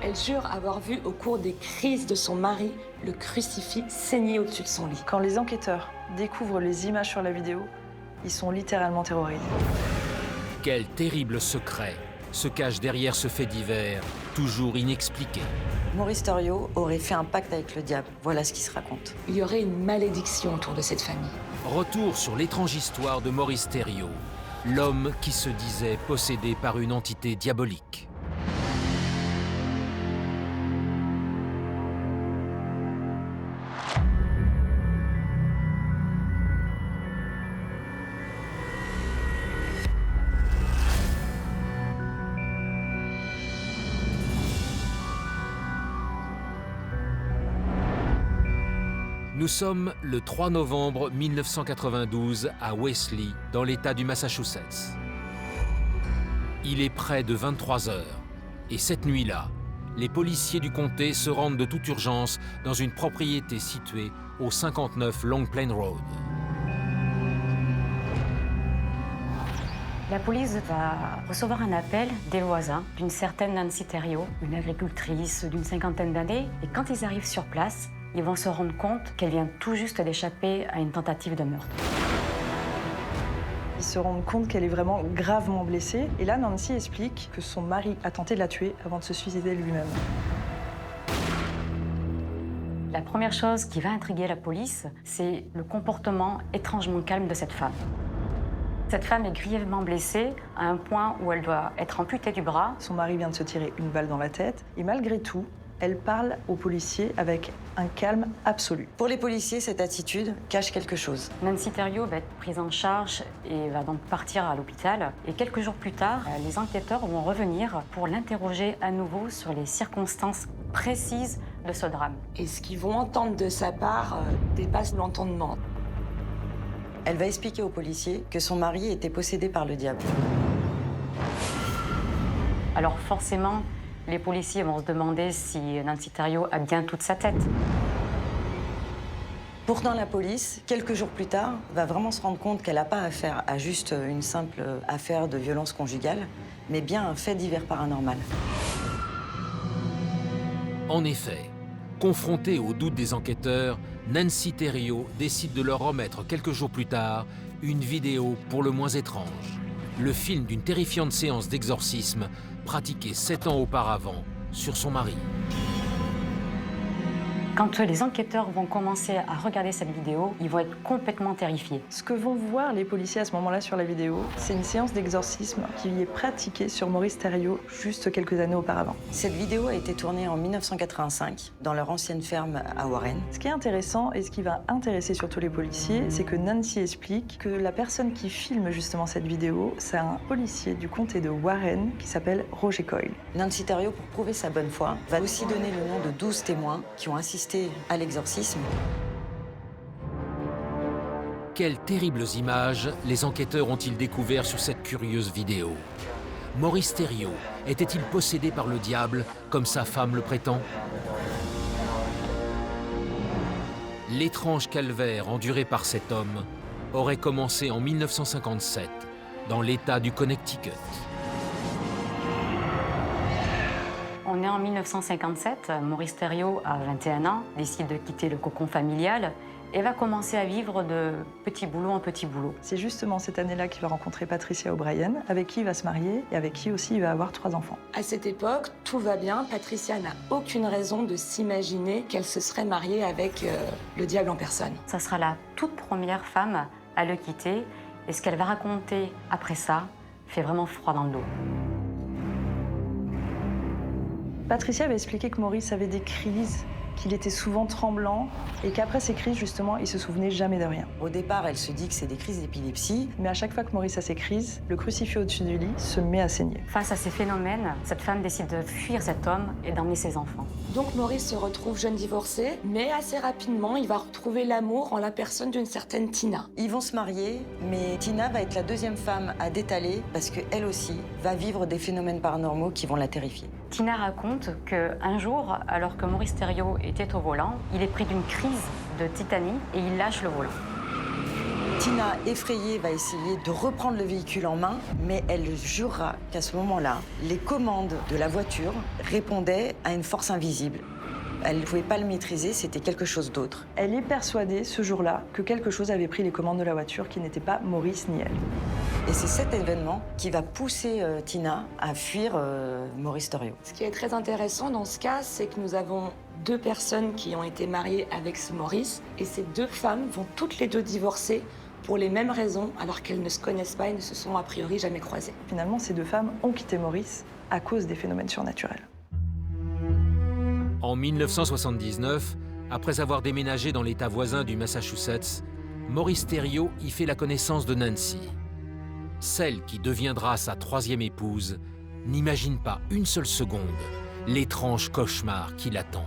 Speaker 18: Elle jure avoir vu au cours des crises de son mari le crucifix saigner au-dessus de son lit.
Speaker 19: Quand les enquêteurs découvrent les images sur la vidéo, ils sont littéralement terrorisés.
Speaker 1: Quel terrible secret se cache derrière ce fait divers, toujours inexpliqué.
Speaker 16: Maurice Thériault aurait fait un pacte avec le diable. Voilà ce qui se raconte.
Speaker 18: Il y aurait une malédiction autour de cette famille.
Speaker 1: Retour sur l'étrange histoire de Maurice Thériault, l'homme qui se disait possédé par une entité diabolique. Nous sommes le 3 novembre 1992 à Wesley, dans l'État du Massachusetts. Il est près de 23 heures, et cette nuit-là, les policiers du comté se rendent de toute urgence dans une propriété située au 59 Long Plain Road.
Speaker 17: La police va recevoir un appel des voisins d'une certaine Nancy Thériault, une agricultrice d'une 50aine d'années, et quand ils arrivent sur place, ils vont se rendre compte qu'elle vient tout juste d'échapper à une tentative de meurtre.
Speaker 19: Ils se rendent compte qu'elle est vraiment gravement blessée. Et là, Nancy explique que son mari a tenté de la tuer avant de se suicider lui-même.
Speaker 17: La première chose qui va intriguer la police, c'est le comportement étrangement calme de cette femme. Cette femme est grièvement blessée à un point où elle doit être amputée du bras.
Speaker 19: Son mari vient de se tirer une balle dans la tête. Et malgré tout, elle parle aux policiers avec un calme absolu.
Speaker 16: Pour les policiers, cette attitude cache quelque chose.
Speaker 17: Nancy Thériault va être prise en charge et va donc partir à l'hôpital. Et quelques jours plus tard, les enquêteurs vont revenir pour l'interroger à nouveau sur les circonstances précises de ce drame.
Speaker 18: Et ce qu'ils vont entendre de sa part dépasse l'entendement.
Speaker 16: Elle va expliquer aux policiers que son mari était possédé par le diable.
Speaker 17: Alors forcément, les policiers vont se demander si Nancy Thériault a bien toute sa tête.
Speaker 16: Pourtant, la police, quelques jours plus tard, va vraiment se rendre compte qu'elle n'a pas affaire à juste une simple affaire de violence conjugale, mais bien un fait divers paranormal.
Speaker 1: En effet, confrontée aux doutes des enquêteurs, Nancy Thériault décide de leur remettre quelques jours plus tard une vidéo pour le moins étrange. Le film d'une terrifiante séance d'exorcisme pratiquée 7 ans auparavant sur son mari.
Speaker 17: Quand les enquêteurs vont commencer à regarder cette vidéo, ils vont être complètement terrifiés.
Speaker 19: Ce que vont voir les policiers à ce moment-là sur la vidéo, c'est une séance d'exorcisme qui est pratiquée sur Maurice Thériault juste quelques années auparavant.
Speaker 16: Cette vidéo a été tournée en 1985 dans leur ancienne ferme à Warren.
Speaker 19: Ce qui est intéressant et ce qui va intéresser surtout les policiers, c'est que Nancy explique que la personne qui filme justement cette vidéo, c'est un policier du comté de Warren qui s'appelle Roger Coyle.
Speaker 16: Nancy Thériault, pour prouver sa bonne foi, va aussi donner le nom de 12 témoins qui ont assisté à l'exorcisme.
Speaker 1: Quelles terribles images les enquêteurs ont-ils découvert sur cette curieuse vidéo? Maurice Thériault était-il possédé par le diable, comme sa femme le prétend? L'étrange calvaire enduré par cet homme aurait commencé en 1957, dans l'État du Connecticut.
Speaker 17: On est en 1957, Maurice Thériault a 21 ans, décide de quitter le cocon familial et va commencer à vivre de petit boulot en petit boulot.
Speaker 19: C'est justement cette année-là qu'il va rencontrer Patricia O'Brien, avec qui il va se marier et avec qui aussi il va avoir 3 enfants.
Speaker 18: À cette époque, tout va bien. Patricia n'a aucune raison de s'imaginer qu'elle se serait mariée avec le diable en personne.
Speaker 17: Ça sera la toute première femme à le quitter et ce qu'elle va raconter après ça fait vraiment froid dans le dos.
Speaker 19: Patricia avait expliqué que Maurice avait des crises, qu'il était souvent tremblant et qu'après ces crises, justement, il se souvenait jamais de rien.
Speaker 16: Au départ, elle se dit que c'est des crises d'épilepsie.
Speaker 19: Mais à chaque fois que Maurice a ces crises, le crucifix au-dessus du lit se met à saigner.
Speaker 17: Face à ces phénomènes, cette femme décide de fuir cet homme et d'emmener ses enfants.
Speaker 18: Donc Maurice se retrouve jeune divorcé, mais assez rapidement, il va retrouver l'amour en la personne d'une certaine Tina.
Speaker 16: Ils vont se marier, mais Tina va être la deuxième femme à détaler parce qu'elle aussi va vivre des phénomènes paranormaux qui vont la terrifier.
Speaker 17: Tina raconte qu'un jour, alors que Maurice Thériault était au volant, il est pris d'une crise de tétanie et il lâche le volant.
Speaker 16: Tina, effrayée, va essayer de reprendre le véhicule en main, mais elle jurera qu'à ce moment-là, les commandes de la voiture répondaient à une force invisible. Elle ne pouvait pas le maîtriser, c'était quelque chose d'autre.
Speaker 19: Elle est persuadée, ce jour-là, que quelque chose avait pris les commandes de la voiture qui n'était pas Maurice ni elle.
Speaker 16: Et c'est cet événement qui va pousser Tina à fuir Maurice Thériault.
Speaker 18: Ce qui est très intéressant dans ce cas, c'est que nous avons 2 personnes qui ont été mariées avec ce Maurice, et ces 2 femmes vont toutes les 2 divorcer pour les mêmes raisons, alors qu'elles ne se connaissent pas et ne se sont a priori jamais croisées.
Speaker 19: Finalement, ces 2 femmes ont quitté Maurice à cause des phénomènes surnaturels.
Speaker 1: En 1979, après avoir déménagé dans l'État voisin du Massachusetts, Maurice Thériault y fait la connaissance de Nancy. Celle qui deviendra sa 3e épouse n'imagine pas une seule seconde l'étrange cauchemar qui l'attend.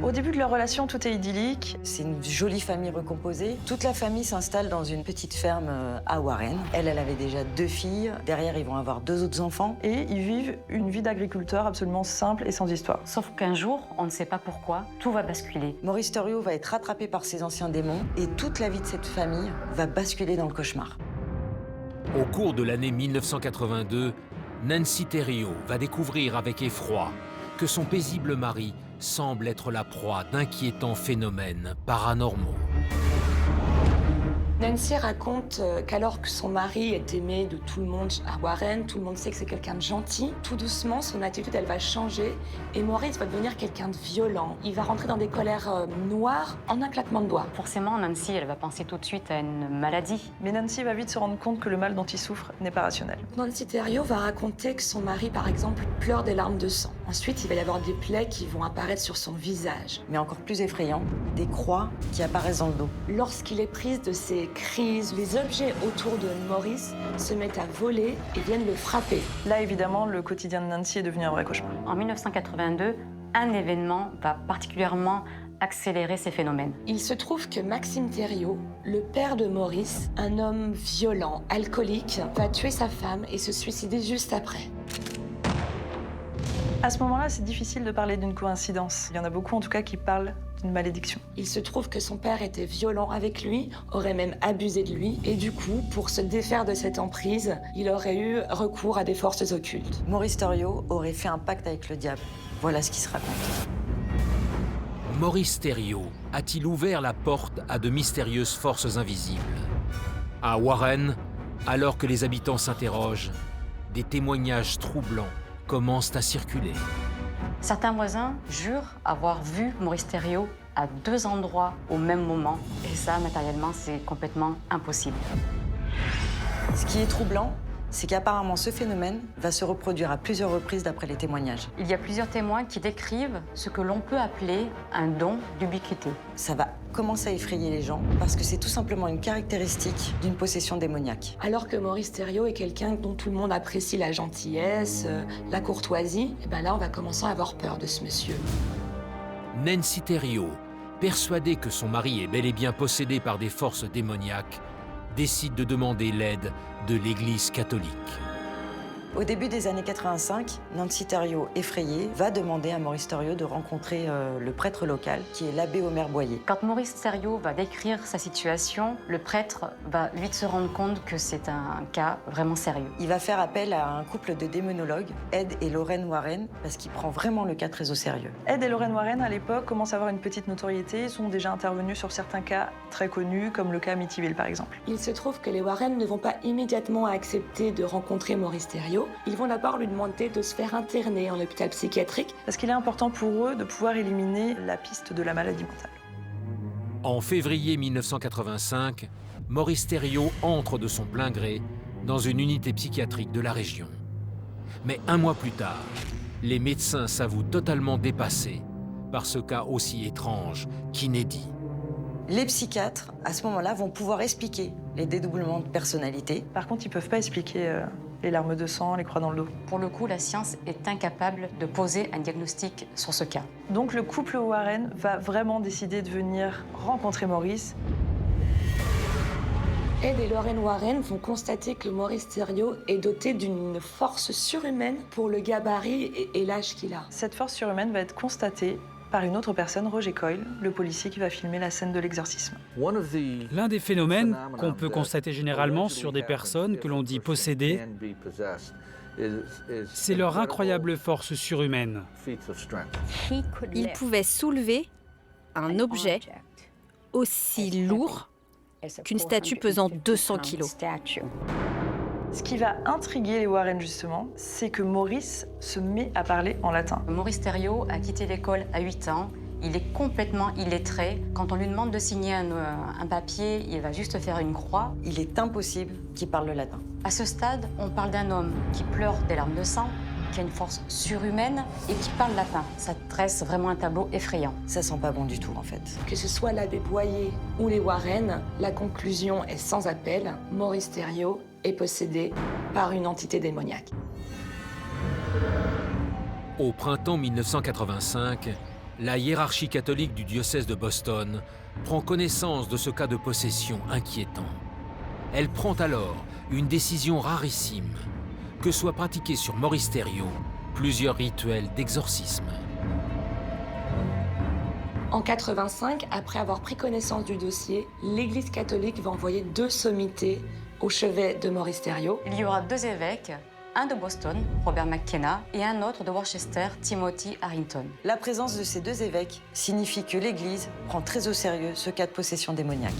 Speaker 19: Au début de leur relation, tout est idyllique.
Speaker 16: C'est une jolie famille recomposée. Toute la famille s'installe dans une petite ferme à Warren. Elle avait déjà 2 filles. Derrière, ils vont avoir 2 autres enfants.
Speaker 19: Et ils vivent une vie d'agriculteur absolument simple et sans histoire.
Speaker 17: Sauf qu'un jour, on ne sait pas pourquoi, tout va basculer.
Speaker 16: Maurice Thériault va être rattrapé par ses anciens démons et toute la vie de cette famille va basculer dans le cauchemar.
Speaker 1: Au cours de l'année 1982, Nancy Thériault va découvrir avec effroi que son paisible mari semble être la proie d'inquiétants phénomènes paranormaux.
Speaker 18: Nancy raconte qu'alors que son mari est aimé de tout le monde à Warren, tout le monde sait que c'est quelqu'un de gentil, tout doucement, son attitude, elle va changer et Maurice va devenir quelqu'un de violent. Il va rentrer dans des colères noires en un claquement de doigts.
Speaker 17: Forcément, Nancy, elle va penser tout de suite à une maladie.
Speaker 19: Mais Nancy va vite se rendre compte que le mal dont il souffre n'est pas rationnel.
Speaker 18: Nancy Thériault va raconter que son mari, par exemple, pleure des larmes de sang. Ensuite, il va y avoir des plaies qui vont apparaître sur son visage.
Speaker 16: Mais encore plus effrayant, des croix qui apparaissent dans le dos.
Speaker 18: Lorsqu'il est pris de ces crises, les objets autour de Maurice se mettent à voler et viennent le frapper.
Speaker 19: Là, évidemment, le quotidien de Nancy est devenu un vrai cauchemar.
Speaker 17: En 1982, un événement va particulièrement accélérer ces phénomènes.
Speaker 18: Il se trouve que Maxime Thériault, le père de Maurice, un homme violent, alcoolique, va tuer sa femme et se suicider juste après.
Speaker 19: À ce moment-là, c'est difficile de parler d'une coïncidence. Il y en a beaucoup, en tout cas, qui parlent une malédiction.
Speaker 18: Il se trouve que son père était violent avec lui, aurait même abusé de lui, et du coup, pour se défaire de cette emprise, il aurait eu recours à des forces occultes.
Speaker 16: Maurice Thériault aurait fait un pacte avec le diable. Voilà ce qui se raconte.
Speaker 1: Maurice Thériault a-t-il ouvert la porte à de mystérieuses forces invisibles? À Warren, alors que les habitants s'interrogent, des témoignages troublants commencent à circuler.
Speaker 17: Certains voisins jurent avoir vu Maurice Thériault à 2 endroits au même moment. Et ça, matériellement, c'est complètement impossible.
Speaker 16: Ce qui est troublant, c'est qu'apparemment ce phénomène va se reproduire à plusieurs reprises d'après les témoignages.
Speaker 17: Il y a plusieurs témoins qui décrivent ce que l'on peut appeler un don d'ubiquité.
Speaker 16: Ça va commencer à effrayer les gens parce que c'est tout simplement une caractéristique d'une possession démoniaque.
Speaker 18: Alors que Maurice Thériault est quelqu'un dont tout le monde apprécie la gentillesse, la courtoisie, et ben là on va commencer à avoir peur de ce monsieur.
Speaker 1: Nancy Thériault, persuadée que son mari est bel et bien possédé par des forces démoniaques, décide de demander l'aide de l'Église catholique.
Speaker 16: Au début des années 85, Nancy Thériault, effrayée, va demander à Maurice Thériault de rencontrer le prêtre local, qui est l'abbé Omer Boyer.
Speaker 17: Quand Maurice Thériault va décrire sa situation, le prêtre va vite se rendre compte que c'est un cas vraiment sérieux.
Speaker 16: Il va faire appel à un couple de démonologues, Ed et Lorraine Warren, parce qu'il prend vraiment le cas très au sérieux.
Speaker 19: Ed et Lorraine Warren, à l'époque, commencent à avoir une petite notoriété. Ils sont déjà intervenus sur certains cas très connus, comme le cas Amityville, par exemple.
Speaker 18: Il se trouve que les Warren ne vont pas immédiatement accepter de rencontrer Maurice Thériault. Ils vont d'abord lui demander de se faire interner en hôpital psychiatrique.
Speaker 19: Parce qu'il est important pour eux de pouvoir éliminer la piste de la maladie mentale.
Speaker 1: En février 1985, Maurice Thériault entre de son plein gré dans une unité psychiatrique de la région. Mais 1 mois plus tard, les médecins s'avouent totalement dépassés par ce cas aussi étrange qu'inédit.
Speaker 16: Les psychiatres, à ce moment-là, vont pouvoir expliquer les dédoublements de personnalité.
Speaker 19: Par contre, ils ne peuvent pas expliquer les larmes de sang, les croix dans le dos.
Speaker 17: Pour le coup, la science est incapable de poser un diagnostic sur ce cas.
Speaker 19: Donc le couple Warren va vraiment décider de venir rencontrer Maurice.
Speaker 18: Ed et Lorraine Warren vont constater que Maurice Thériault est doté d'une force surhumaine pour le gabarit et l'âge qu'il a.
Speaker 19: Cette force surhumaine va être constatée par une autre personne, Roger Coyle, le policier qui va filmer la scène de l'exorcisme.
Speaker 11: L'un des phénomènes qu'on peut constater généralement sur des personnes que l'on dit possédées, c'est leur incroyable force surhumaine.
Speaker 12: Il pouvait soulever un objet aussi lourd qu'une statue pesant 200 kilos.
Speaker 19: Ce qui va intriguer les Warren, justement, c'est que Maurice se met à parler en latin.
Speaker 17: Maurice Thériault a quitté l'école à 8 ans. Il est complètement illettré. Quand on lui demande de signer un papier, il va juste faire une croix.
Speaker 16: Il est impossible qu'il parle le latin.
Speaker 17: À ce stade, on parle d'un homme qui pleure des larmes de sang, qui a une force surhumaine et qui parle latin. Ça dresse vraiment un tableau effrayant.
Speaker 16: Ça sent pas bon du tout, en fait.
Speaker 18: Que ce soit l'abbé Boyer ou les Warren, la conclusion est sans appel. Maurice Thériault est possédé par une entité démoniaque.
Speaker 1: Au printemps 1985, la hiérarchie catholique du diocèse de Boston prend connaissance de ce cas de possession inquiétant. Elle prend alors une décision rarissime, que soient pratiqués sur Maurice Thériault plusieurs rituels d'exorcisme.
Speaker 18: En 85, après avoir pris connaissance du dossier, l'Église catholique va envoyer 2 sommités au chevet de Maurice Thériault.
Speaker 17: Il y aura 2 évêques, un de Boston, Robert McKenna, et un autre de Worcester, Timothy Harrington.
Speaker 16: La présence de ces 2 évêques signifie que l'Église prend très au sérieux ce cas de possession démoniaque.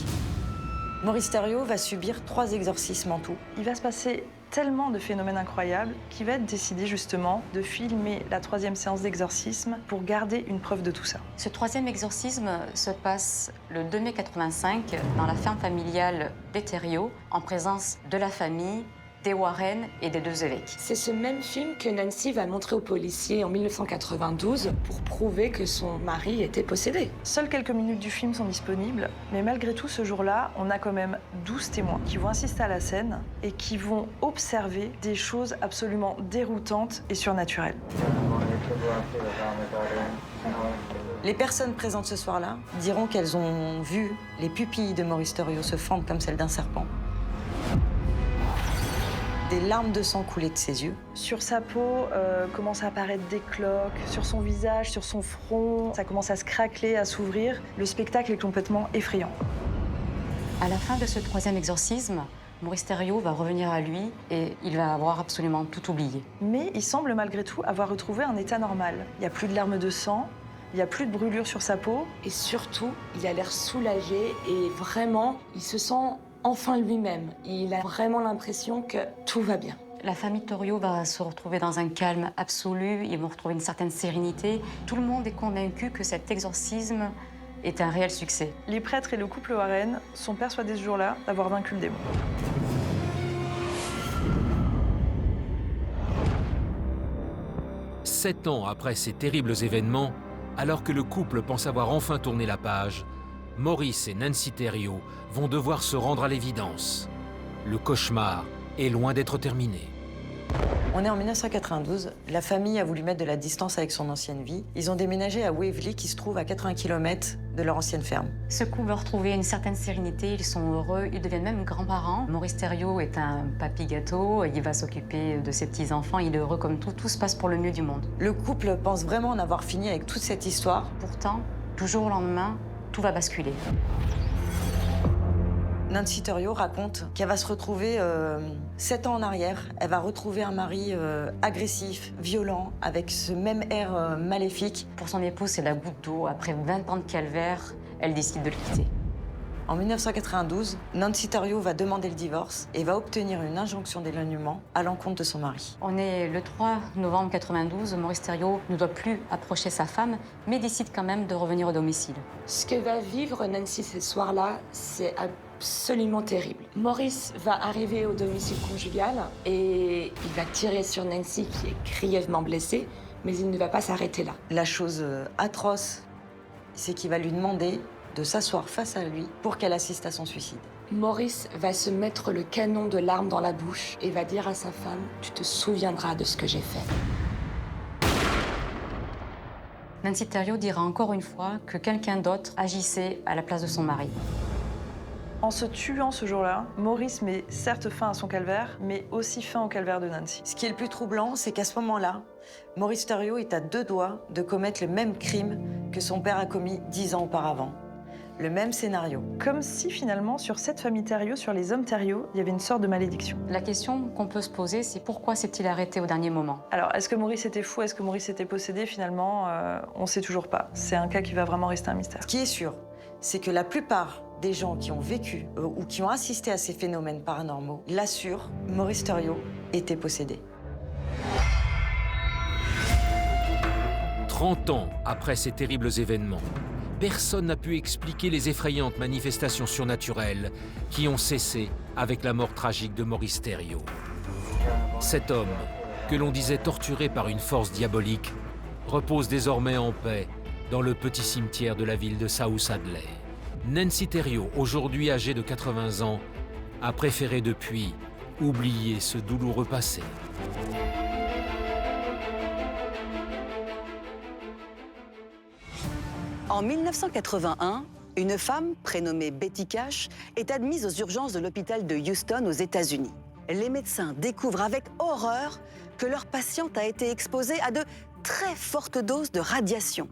Speaker 16: Maurice Thériault va subir 3 exorcismes en tout.
Speaker 19: Il va se passer tellement de phénomènes incroyables qu'il va être décidé justement de filmer la 3e séance d'exorcisme pour garder une preuve de tout ça.
Speaker 17: Ce 3e exorcisme se passe le 2 mai 85 dans la ferme familiale des Thériault, en présence de la famille, des Warren et des 2 évêques.
Speaker 18: C'est ce même film que Nancy va montrer aux policiers en 1992 pour prouver que son mari était possédé.
Speaker 19: Seules quelques minutes du film sont disponibles, mais malgré tout, ce jour-là, on a quand même 12 témoins qui vont assister à la scène et qui vont observer des choses absolument déroutantes et surnaturelles.
Speaker 16: Les personnes présentes ce soir-là diront qu'elles ont vu les pupilles de Maurice Thériault se fendre comme celles d'un serpent. des larmes de sang coulaient de ses yeux.
Speaker 19: Sur sa peau commencent à apparaître des cloques, sur son visage, sur son front, ça commence à se craqueler, à s'ouvrir. Le spectacle est complètement effrayant.
Speaker 17: À la fin de ce troisième exorcisme, Maurice Thériault va revenir à lui et il va avoir absolument tout oublié.
Speaker 19: Mais il semble malgré tout avoir retrouvé un état normal. Il n'y a plus de larmes de sang, il n'y a plus de brûlures sur sa peau.
Speaker 18: Et surtout, il a l'air soulagé et vraiment, il se sent enfin lui-même. Il a vraiment l'impression que tout va bien.
Speaker 17: La famille Thériault va se retrouver dans un calme absolu, ils vont retrouver une certaine sérénité. Tout le monde est convaincu que cet exorcisme est un réel succès.
Speaker 19: Les prêtres et le couple Warren sont persuadés ce jour-là d'avoir vaincu le démon.
Speaker 1: Sept ans après ces terribles événements, alors que le couple pense avoir enfin tourné la page, Maurice et Nancy Thériault vont devoir se rendre à l'évidence. Le cauchemar est loin d'être terminé.
Speaker 16: On est en 1992, la famille a voulu mettre de la distance avec son ancienne vie. Ils ont déménagé à Waverly, qui se trouve à 80 km de leur ancienne ferme.
Speaker 17: Ce couple va retrouver une certaine sérénité, ils sont heureux, ils deviennent même grands-parents. Maurice Thériault est un papy gâteau, il va s'occuper de ses petits-enfants, il est heureux comme tout se passe pour le mieux du monde.
Speaker 16: Le couple pense vraiment en avoir fini avec toute cette histoire.
Speaker 17: Pourtant, du jour au lendemain, tout va basculer.
Speaker 16: Nancy Thériault raconte qu'elle va se retrouver 7 ans en arrière. Elle va retrouver un mari agressif, violent, avec ce même air maléfique.
Speaker 17: Pour son époux, c'est la goutte d'eau. Après 20 ans de calvaire, elle décide de le quitter.
Speaker 16: En 1992, Nancy Thériault va demander le divorce et va obtenir une injonction d'éloignement à l'encontre de son mari.
Speaker 17: On est le 3 novembre 92. Maurice Thériault ne doit plus approcher sa femme, mais décide quand même de revenir au domicile.
Speaker 18: Ce que va vivre Nancy ce soir-là, c'est absolument terrible. Maurice va arriver au domicile conjugal et il va tirer sur Nancy qui est grièvement blessée, mais il ne va pas s'arrêter là.
Speaker 16: La chose atroce, c'est qu'il va lui demander de s'asseoir face à lui pour qu'elle assiste à son suicide.
Speaker 18: Maurice va se mettre le canon de larmes dans la bouche et va dire à sa femme « Tu te souviendras de ce que j'ai fait ».
Speaker 17: Nancy Thériault dira encore une fois que quelqu'un d'autre agissait à la place de son mari.
Speaker 19: En se tuant ce jour-là, Maurice met certes fin à son calvaire, mais aussi fin au calvaire de Nancy.
Speaker 16: Ce qui est le plus troublant, c'est qu'à ce moment-là, Maurice Thériault est à 2 doigts de commettre le même crime que son père a commis 10 ans auparavant. Le même scénario.
Speaker 19: Comme si finalement, sur cette famille Thériault, sur les hommes Thériault, il y avait une sorte de malédiction.
Speaker 17: La question qu'on peut se poser, c'est pourquoi s'est-il arrêté au dernier moment?
Speaker 19: Alors, est-ce que Maurice était fou? Est-ce que Maurice était possédé? Finalement, on ne sait toujours pas. C'est un cas qui va vraiment rester un mystère.
Speaker 16: Ce qui est sûr, c'est que la plupart des gens qui ont vécu ou qui ont assisté à ces phénomènes paranormaux l'assurent, Maurice Thériault était possédé.
Speaker 1: 30 ans après ces terribles événements, personne n'a pu expliquer les effrayantes manifestations surnaturelles qui ont cessé avec la mort tragique de Maurice Thériault. Cet homme, que l'on disait torturé par une force diabolique, repose désormais en paix dans le petit cimetière de la ville de South Hadley. Nancy Thériault, aujourd'hui âgée de 80 ans, a préféré depuis oublier ce douloureux passé.
Speaker 4: En 1981, une femme prénommée Betty Cash est admise aux urgences de l'hôpital de Houston aux États-Unis. Les médecins découvrent avec horreur que leur patiente a été exposée à de très fortes doses de radiation,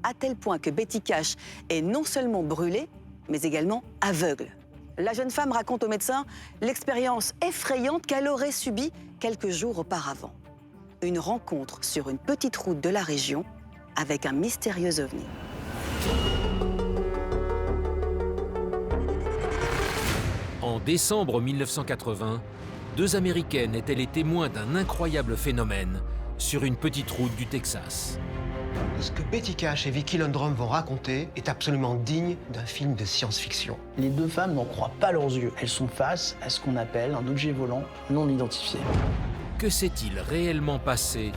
Speaker 4: à tel point que Betty Cash est non seulement brûlée, mais également aveugle. La jeune femme raconte aux médecins l'expérience effrayante qu'elle aurait subie quelques jours auparavant. Une rencontre sur une petite route de la région avec un mystérieux ovni.
Speaker 1: En décembre 1980, 2 Américaines étaient les témoins d'un incroyable phénomène sur une petite route du Texas.
Speaker 6: Ce que Betty Cash et Vicky Landrum vont raconter est absolument digne d'un film de science-fiction.
Speaker 5: Les 2 femmes n'en croient pas leurs yeux. Elles sont face à ce qu'on appelle un objet volant non identifié.
Speaker 1: Que s'est-il réellement passé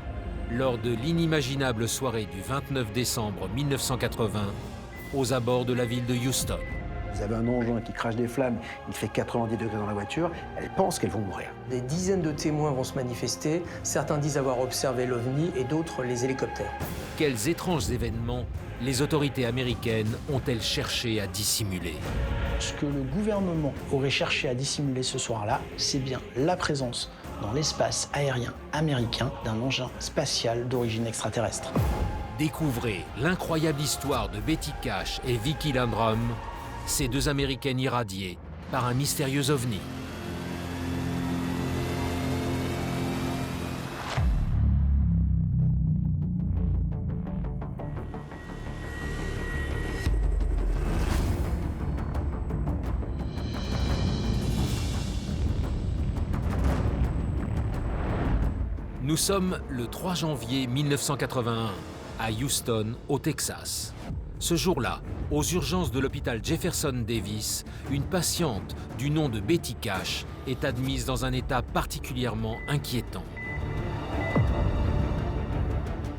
Speaker 1: lors de l'inimaginable soirée du 29 décembre 1980 aux abords de la ville de Houston?
Speaker 20: Vous avez un engin qui crache des flammes, il fait 90 degrés dans la voiture, elles pensent qu'elles vont mourir.
Speaker 21: Des dizaines de témoins vont se manifester, certains disent avoir observé l'OVNI et d'autres les hélicoptères.
Speaker 1: Quels étranges événements les autorités américaines ont-elles cherché à dissimuler?
Speaker 5: Ce que le gouvernement aurait cherché à dissimuler ce soir-là, c'est bien la présence dans l'espace aérien américain d'un engin spatial d'origine extraterrestre.
Speaker 1: Découvrez l'incroyable histoire de Betty Cash et Vicky Landrum, ces deux Américaines irradiées par un mystérieux ovni. Nous sommes le 3 janvier 1981, à Houston, au Texas. Ce jour-là, aux urgences de l'hôpital Jefferson Davis, une patiente du nom de Betty Cash est admise dans un état particulièrement inquiétant.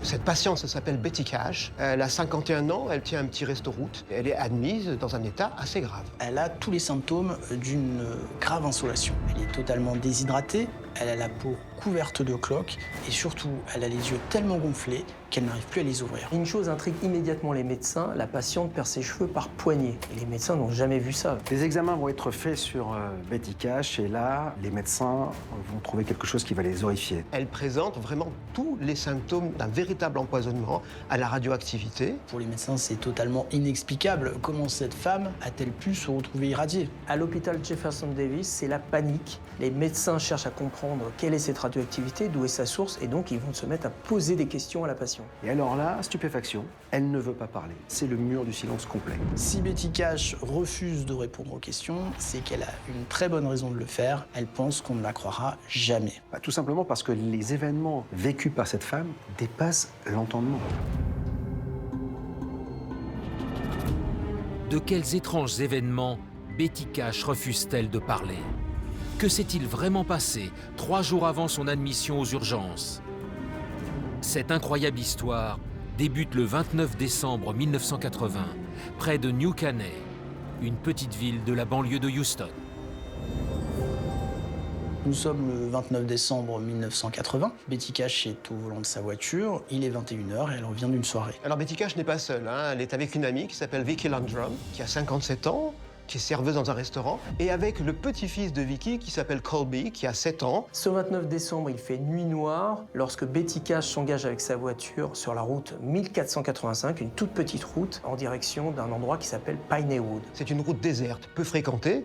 Speaker 6: Cette patiente, ça s'appelle Betty Cash. Elle a 51 ans, elle tient un petit resto-route. Elle est admise dans un état assez grave.
Speaker 5: Elle a tous les symptômes d'une grave insolation. Elle est totalement déshydratée, elle a la peau couverte de cloques et surtout, elle a les yeux tellement gonflés qu'elle n'arrive plus à les ouvrir.
Speaker 21: Une chose intrigue immédiatement les médecins, la patiente perd ses cheveux par poignée. Et les médecins n'ont jamais vu ça.
Speaker 20: Les examens vont être faits sur Betty Cash et là, les médecins vont trouver quelque chose qui va les horrifier.
Speaker 6: Elle présente vraiment tous les symptômes d'un véritable empoisonnement à la radioactivité.
Speaker 5: Pour les médecins, c'est totalement inexplicable. Comment cette femme a-t-elle pu se retrouver irradiée?
Speaker 21: À l'hôpital Jefferson Davis, c'est la panique. Les médecins cherchent à comprendre quelle est cette radioactivité, d'où est sa source, et donc ils vont se mettre à poser des questions à la patiente.
Speaker 20: Et alors là, stupéfaction, elle ne veut pas parler. C'est le mur du silence complet.
Speaker 5: Si Betty Cash refuse de répondre aux questions, c'est qu'elle a une très bonne raison de le faire. Elle pense qu'on ne la croira jamais.
Speaker 20: Tout simplement parce que les événements vécus par cette femme dépassent l'entendement.
Speaker 1: De quels étranges événements Betty Cash refuse-t-elle de parler? Que s'est-il vraiment passé 3 jours avant son admission aux urgences? Cette incroyable histoire débute le 29 décembre 1980, près de New Caney, une petite ville de la banlieue de Houston.
Speaker 5: Nous sommes le 29 décembre 1980. Betty Cash est au volant de sa voiture. Il est 21h et elle revient d'une soirée.
Speaker 6: Alors Betty Cash n'est pas seule, hein. Elle est avec une amie qui s'appelle Vicky Landrum, qui a 57 ans, qui est serveuse dans un restaurant, et avec le petit-fils de Vicky qui s'appelle Colby, qui a 7 ans.
Speaker 21: Ce 29 décembre, il fait nuit noire lorsque Betty Cash s'engage avec sa voiture sur la route 1485, une toute petite route en direction d'un endroit qui s'appelle Pineywood.
Speaker 6: C'est une route déserte, peu fréquentée.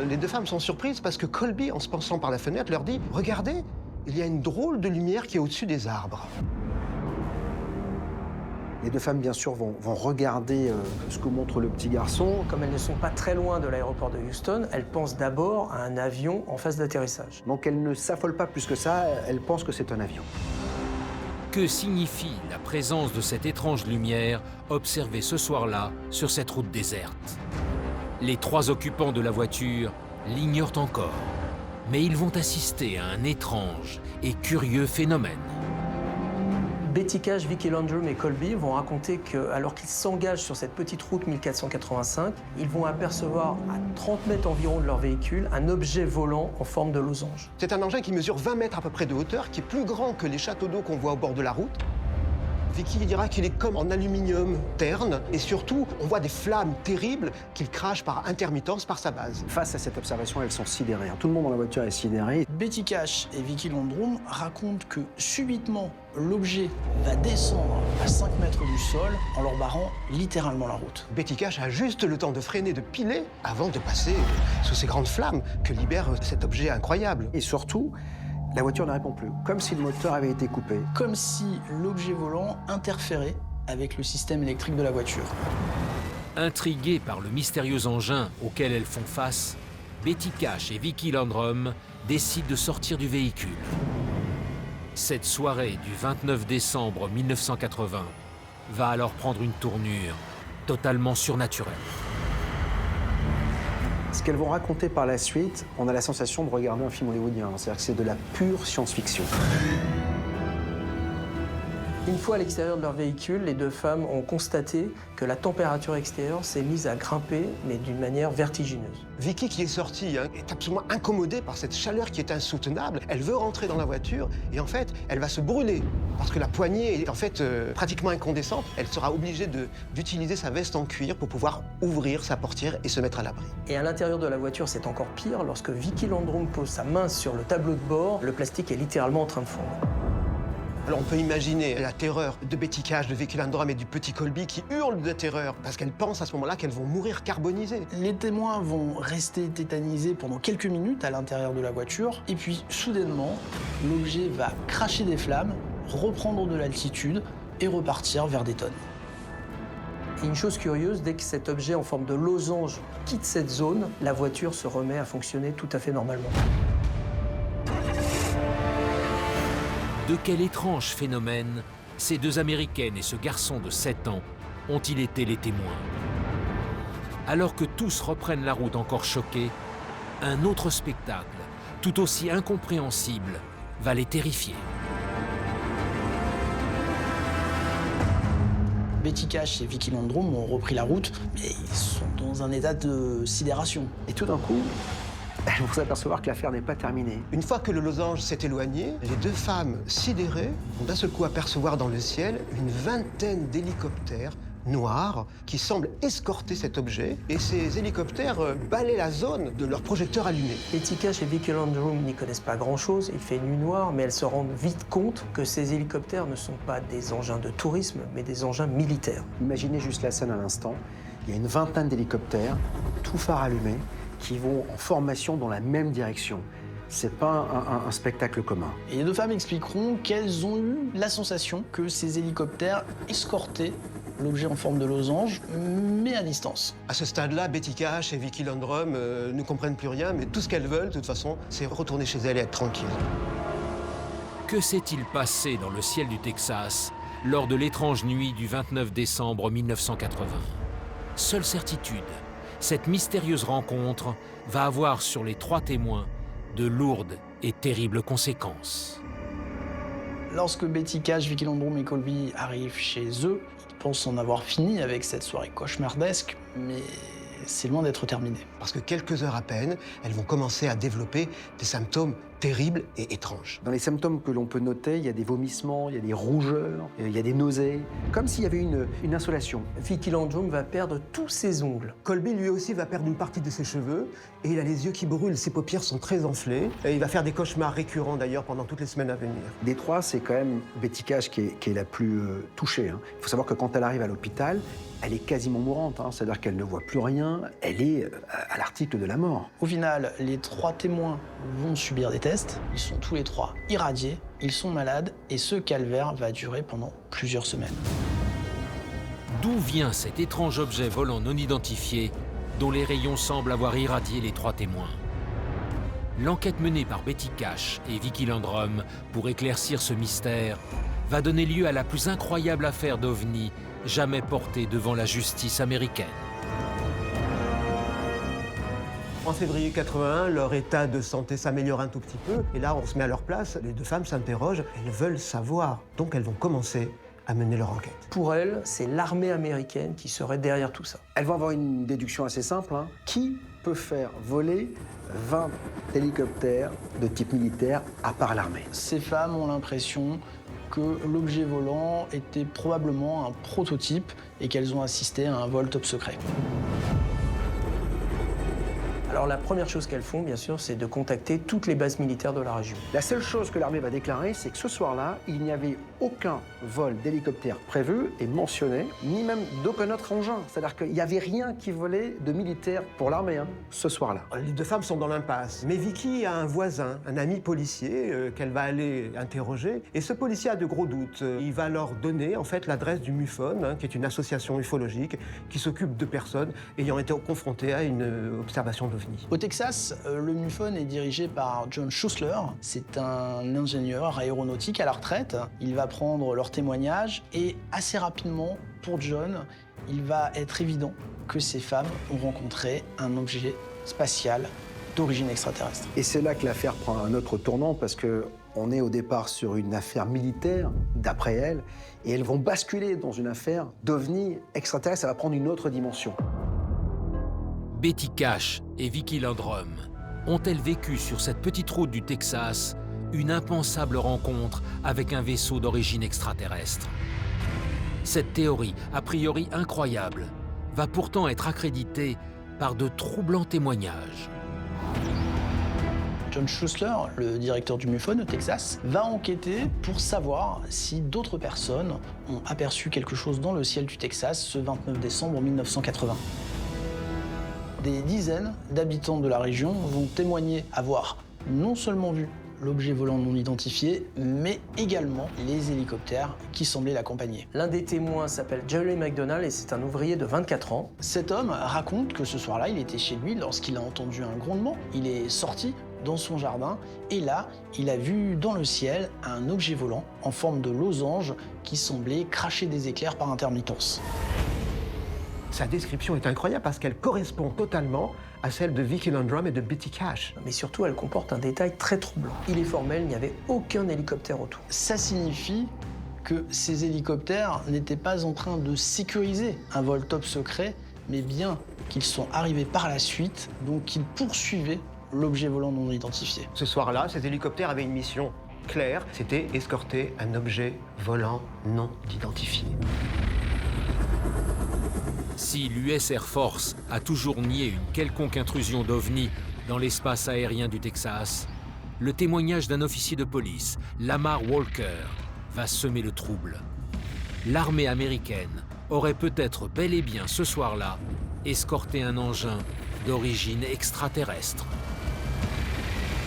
Speaker 6: Les deux femmes sont surprises parce que Colby, en se penchant par la fenêtre, leur dit « Regardez, il y a une drôle de lumière qui est au-dessus des arbres. »
Speaker 20: Les deux femmes, bien sûr, vont regarder ce que montre le petit garçon.
Speaker 21: Comme elles ne sont pas très loin de l'aéroport de Houston, elles pensent d'abord à un avion en phase d'atterrissage.
Speaker 20: Donc elles ne s'affolent pas plus que ça, elles pensent que c'est un avion.
Speaker 1: Que signifie la présence de cette étrange lumière observée ce soir-là sur cette route déserte? Les 3 occupants de la voiture l'ignorent encore, mais ils vont assister à un étrange et curieux phénomène.
Speaker 21: Betty Cash, Vicky Landrum et Colby vont raconter qu'alors qu'ils s'engagent sur cette petite route 1485, ils vont apercevoir à 30 mètres environ de leur véhicule un objet volant en forme de losange.
Speaker 6: C'est un engin qui mesure 20 mètres à peu près de hauteur, qui est plus grand que les châteaux d'eau qu'on voit au bord de la route. Vicky dira qu'il est comme en aluminium terne, et surtout, on voit des flammes terribles qu'il crache par intermittence par sa base.
Speaker 20: Face à cette observation, elles sont sidérées. Tout le monde dans la voiture est sidéré.
Speaker 5: Betty Cash et Vicky Landrum racontent que subitement, l'objet va descendre à 5 mètres du sol en leur barrant littéralement la route.
Speaker 6: Betty Cash a juste le temps de freiner, de piler, avant de passer sous ces grandes flammes que libère cet objet incroyable.
Speaker 20: Et surtout, la voiture ne répond plus, comme si le moteur avait été coupé.
Speaker 5: Comme si l'objet volant interférait avec le système électrique de la voiture.
Speaker 1: Intriguées par le mystérieux engin auquel elles font face, Betty Cash et Vicky Landrum décident de sortir du véhicule. Cette soirée du 29 décembre 1980 va alors prendre une tournure totalement surnaturelle.
Speaker 20: Ce qu'elles vont raconter par la suite, on a la sensation de regarder un film hollywoodien. C'est-à-dire que c'est de la pure science-fiction.
Speaker 21: Une fois à l'extérieur de leur véhicule, les deux femmes ont constaté que la température extérieure s'est mise à grimper, mais d'une manière vertigineuse.
Speaker 6: Vicky, qui est sortie, est absolument incommodée par cette chaleur qui est insoutenable. Elle veut rentrer dans la voiture et en fait, elle va se brûler parce que la poignée est en fait pratiquement incandescente. Elle sera obligée d'utiliser sa veste en cuir pour pouvoir ouvrir sa portière et se mettre à l'abri.
Speaker 21: Et à l'intérieur de la voiture, c'est encore pire. Lorsque Vicky Landrum pose sa main sur le tableau de bord, le plastique est littéralement en train de fondre.
Speaker 6: Alors on peut imaginer la terreur de Betty Cash, de Vicky Landrum et du petit Colby qui hurlent de terreur parce qu'elles pensent à ce moment-là qu'elles vont mourir carbonisées.
Speaker 5: Les témoins vont rester tétanisés pendant quelques minutes à l'intérieur de la voiture et puis soudainement, l'objet va cracher des flammes, reprendre de l'altitude et repartir vers Dayton.
Speaker 21: Et une chose curieuse, dès que cet objet en forme de losange quitte cette zone, la voiture se remet à fonctionner tout à fait normalement.
Speaker 1: De quel étrange phénomène ces deux Américaines et ce garçon de 7 ans ont-ils été les témoins? Alors que tous reprennent la route encore choqués, un autre spectacle, tout aussi incompréhensible, va les terrifier.
Speaker 5: Betty Cash et Vicky Landrum ont repris la route, mais ils sont dans un état de sidération.
Speaker 20: Et tout d'un coup, elles vont s'apercevoir que l'affaire n'est pas terminée.
Speaker 6: Une fois que le losange s'est éloigné, les deux femmes sidérées vont d'un seul coup apercevoir dans le ciel une vingtaine d'hélicoptères noirs qui semblent escorter cet objet. Et ces hélicoptères balaient la zone de leurs projecteurs allumés.
Speaker 21: Betty Cash et Vicky Landrum n'y connaissent pas grand-chose, il fait nuit noire, mais elles se rendent vite compte que ces hélicoptères ne sont pas des engins de tourisme, mais des engins militaires.
Speaker 20: Imaginez juste la scène à l'instant. Il y a une vingtaine d'hélicoptères, tout phare allumé, qui vont en formation dans la même direction. C'est pas un spectacle commun.
Speaker 5: Et les deux femmes expliqueront qu'elles ont eu la sensation que ces hélicoptères escortaient l'objet en forme de losange, mais à distance.
Speaker 6: À ce stade-là, Betty Cash et Vicky Landrum ne comprennent plus rien, mais tout ce qu'elles veulent, de toute façon, c'est retourner chez elles et être tranquilles.
Speaker 1: Que s'est-il passé dans le ciel du Texas lors de l'étrange nuit du 29 décembre 1980? Seule certitude, cette mystérieuse rencontre va avoir sur les trois témoins de lourdes et terribles conséquences.
Speaker 5: Lorsque Betty Cash, Vicky Landrum et Colby arrivent chez eux, ils pensent en avoir fini avec cette soirée cauchemardesque, mais c'est loin d'être terminé.
Speaker 6: Parce que quelques heures à peine, elles vont commencer à développer des symptômes terribles et étranges.
Speaker 20: Dans les symptômes que l'on peut noter, il y a des vomissements, il y a des rougeurs, il y a des nausées, comme s'il y avait une insolation.
Speaker 21: Vicky Landrum va perdre tous ses ongles.
Speaker 6: Colby, lui aussi, va perdre une partie de ses cheveux et il a les yeux qui brûlent, ses paupières sont très enflées. Et il va faire des cauchemars récurrents d'ailleurs pendant toutes les semaines à venir.
Speaker 20: Des trois, c'est quand même Betty Cash qui est la plus touchée. Il faut savoir que quand elle arrive à l'hôpital, elle est quasiment mourante, c'est-à-dire qu'elle ne voit plus rien, elle est à l'article de la mort.
Speaker 5: Au final, les trois témoins vont subir des tests, ils sont tous les trois irradiés, ils sont malades et ce calvaire va durer pendant plusieurs semaines.
Speaker 1: D'où vient cet étrange objet volant non identifié dont les rayons semblent avoir irradié les trois témoins? L'enquête menée par Betty Cash et Vicky Landrum pour éclaircir ce mystère va donner lieu à la plus incroyable affaire d'OVNI jamais portée devant la justice américaine.
Speaker 6: En février 81, leur état de santé s'améliore un tout petit peu. Et là, on se met à leur place. Les deux femmes s'interrogent. Elles veulent savoir. Donc, elles vont commencer à mener leur enquête.
Speaker 21: Pour elles, c'est l'armée américaine qui serait derrière tout ça.
Speaker 20: Elles vont avoir une déduction assez simple. Qui peut faire voler 20 hélicoptères de type militaire à part l'armée?
Speaker 5: Ces femmes ont l'impression que l'objet volant était probablement un prototype et qu'elles ont assisté à un vol top secret.
Speaker 21: Alors la première chose qu'elles font, bien sûr, c'est de contacter toutes les bases militaires de la région.
Speaker 20: La seule chose que l'armée va déclarer, c'est que ce soir-là, il n'y avait aucun vol d'hélicoptère prévu et mentionné, ni même d'aucun autre engin. C'est-à-dire qu'il n'y avait rien qui volait de militaire pour l'armée, ce soir-là.
Speaker 6: Les deux femmes sont dans l'impasse. Mais Vicky a un voisin, un ami policier, qu'elle va aller interroger. Et ce policier a de gros doutes. Il va leur donner, en fait, l'adresse du MUFON, qui est une association ufologique qui s'occupe de personnes ayant été confrontées à une observation d'OVNI.
Speaker 5: Au Texas, le MUFON est dirigé par John Schuessler. C'est un ingénieur aéronautique à la retraite. Il va prendre leurs témoignages et assez rapidement, pour John, il va être évident que ces femmes ont rencontré un objet spatial d'origine extraterrestre.
Speaker 20: Et c'est là que l'affaire prend un autre tournant parce que on est au départ sur une affaire militaire, d'après elles, et elles vont basculer dans une affaire d'ovnis extraterrestres. Ça va prendre une autre dimension.
Speaker 1: Betty Cash et Vicki Landrum ont-elles vécu sur cette petite route du Texas une impensable rencontre avec un vaisseau d'origine extraterrestre? Cette théorie, a priori incroyable, va pourtant être accréditée par de troublants témoignages.
Speaker 5: John Schussler, le directeur du MUFON au Texas, va enquêter pour savoir si d'autres personnes ont aperçu quelque chose dans le ciel du Texas ce 29 décembre 1980. Des dizaines d'habitants de la région vont témoigner avoir non seulement vu l'objet volant non identifié, mais également les hélicoptères qui semblaient l'accompagner.
Speaker 21: L'un des témoins s'appelle Jerry McDonald et c'est un ouvrier de 24 ans.
Speaker 5: Cet homme raconte que ce soir-là, il était chez lui lorsqu'il a entendu un grondement. Il est sorti dans son jardin et là, il a vu dans le ciel un objet volant en forme de losange qui semblait cracher des éclairs par intermittence.
Speaker 6: Sa description est incroyable parce qu'elle correspond totalement à celle de Vicki Landrum et de Betty Cash.
Speaker 21: Mais surtout, elle comporte un détail très troublant. Il est formel, il n'y avait aucun hélicoptère autour.
Speaker 5: Ça signifie que ces hélicoptères n'étaient pas en train de sécuriser un vol top secret, mais bien qu'ils sont arrivés par la suite, donc qu'ils poursuivaient l'objet volant non identifié.
Speaker 6: Ce soir-là, ces hélicoptères avaient une mission claire, c'était escorter un objet volant non identifié.
Speaker 1: Si l'US Air Force a toujours nié une quelconque intrusion d'OVNI dans l'espace aérien du Texas, le témoignage d'un officier de police, Lamar Walker, va semer le trouble. L'armée américaine aurait peut-être bel et bien ce soir-là escorté un engin d'origine extraterrestre.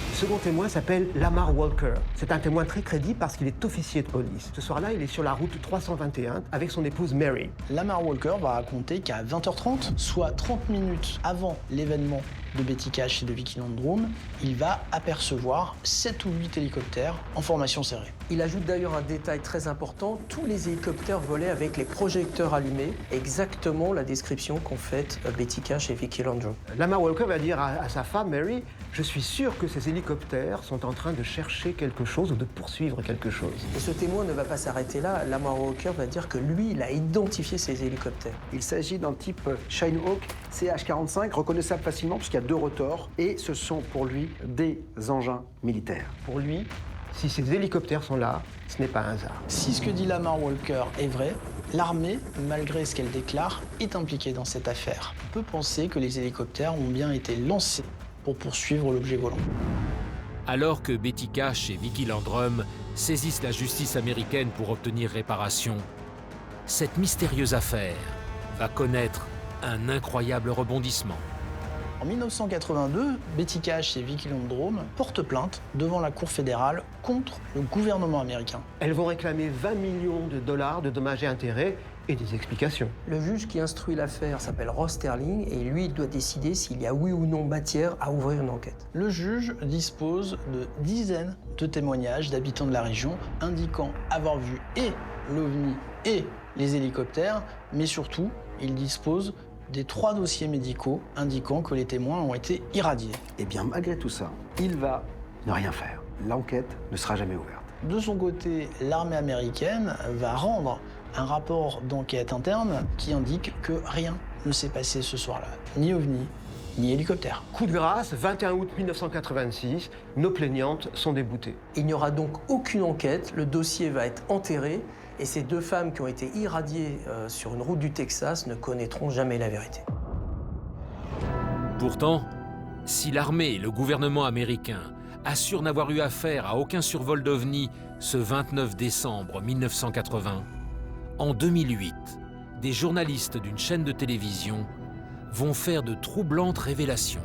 Speaker 6: Le second témoin s'appelle Lamar Walker. C'est un témoin très crédible parce qu'il est officier de police. Ce soir-là, il est sur la route 321 avec son épouse Mary.
Speaker 5: Lamar Walker va raconter qu'à 20h30, soit 30 minutes avant l'événement de Betty Cash et de Vicki Landrum, il va apercevoir 7 ou 8 hélicoptères en formation serrée.
Speaker 21: Il ajoute d'ailleurs un détail très important, tous les hélicoptères volaient avec les projecteurs allumés, exactement la description qu'ont faite Betty Cash et Vicki Landrum.
Speaker 6: Lamar Walker va dire à sa femme Mary, je suis sûr que ces hélicoptères sont en train de chercher quelque chose ou de poursuivre quelque chose.
Speaker 21: Et ce témoin ne va pas s'arrêter là, Lamar Walker va dire que lui, il a identifié ces hélicoptères.
Speaker 20: Il s'agit d'un type Shinehawk CH-45, reconnaissable facilement puisqu'il y a 2 rotors, et ce sont pour lui des engins militaires.
Speaker 6: Pour lui, si ces hélicoptères sont là, ce n'est pas un hasard.
Speaker 5: Si ce que dit Lamar Walker est vrai, l'armée, malgré ce qu'elle déclare, est impliquée dans cette affaire. On peut penser que les hélicoptères ont bien été lancés pour poursuivre l'objet volant.
Speaker 1: Alors que Betty Cash et Vicki Landrum saisissent la justice américaine pour obtenir réparation, cette mystérieuse affaire va connaître un incroyable rebondissement.
Speaker 5: En 1982, Betty Cash et Vicki Landrum portent plainte devant la Cour fédérale contre le gouvernement américain.
Speaker 6: Elles vont réclamer 20 millions de dollars de dommages et intérêts et des explications.
Speaker 21: Le juge qui instruit l'affaire s'appelle Ross Sterling et lui, il doit décider s'il y a oui ou non matière à ouvrir une enquête.
Speaker 5: Le juge dispose de dizaines de témoignages d'habitants de la région indiquant avoir vu et l'OVNI et les hélicoptères, mais surtout, il dispose des 3 dossiers médicaux indiquant que les témoins ont été irradiés.
Speaker 20: Et bien malgré tout ça, il va ne rien faire. L'enquête ne sera jamais ouverte.
Speaker 5: De son côté, l'armée américaine va rendre un rapport d'enquête interne qui indique que rien ne s'est passé ce soir-là, ni OVNI, ni hélicoptère.
Speaker 6: Coup de grâce, 21 août 1986, nos plaignantes sont déboutées.
Speaker 21: Il n'y aura donc aucune enquête, le dossier va être enterré et ces 2 femmes qui ont été irradiées sur une route du Texas ne connaîtront jamais la vérité.
Speaker 1: Pourtant, si l'armée et le gouvernement américain assurent n'avoir eu affaire à aucun survol d'OVNI ce 29 décembre 1980, en 2008, des journalistes d'une chaîne de télévision vont faire de troublantes révélations.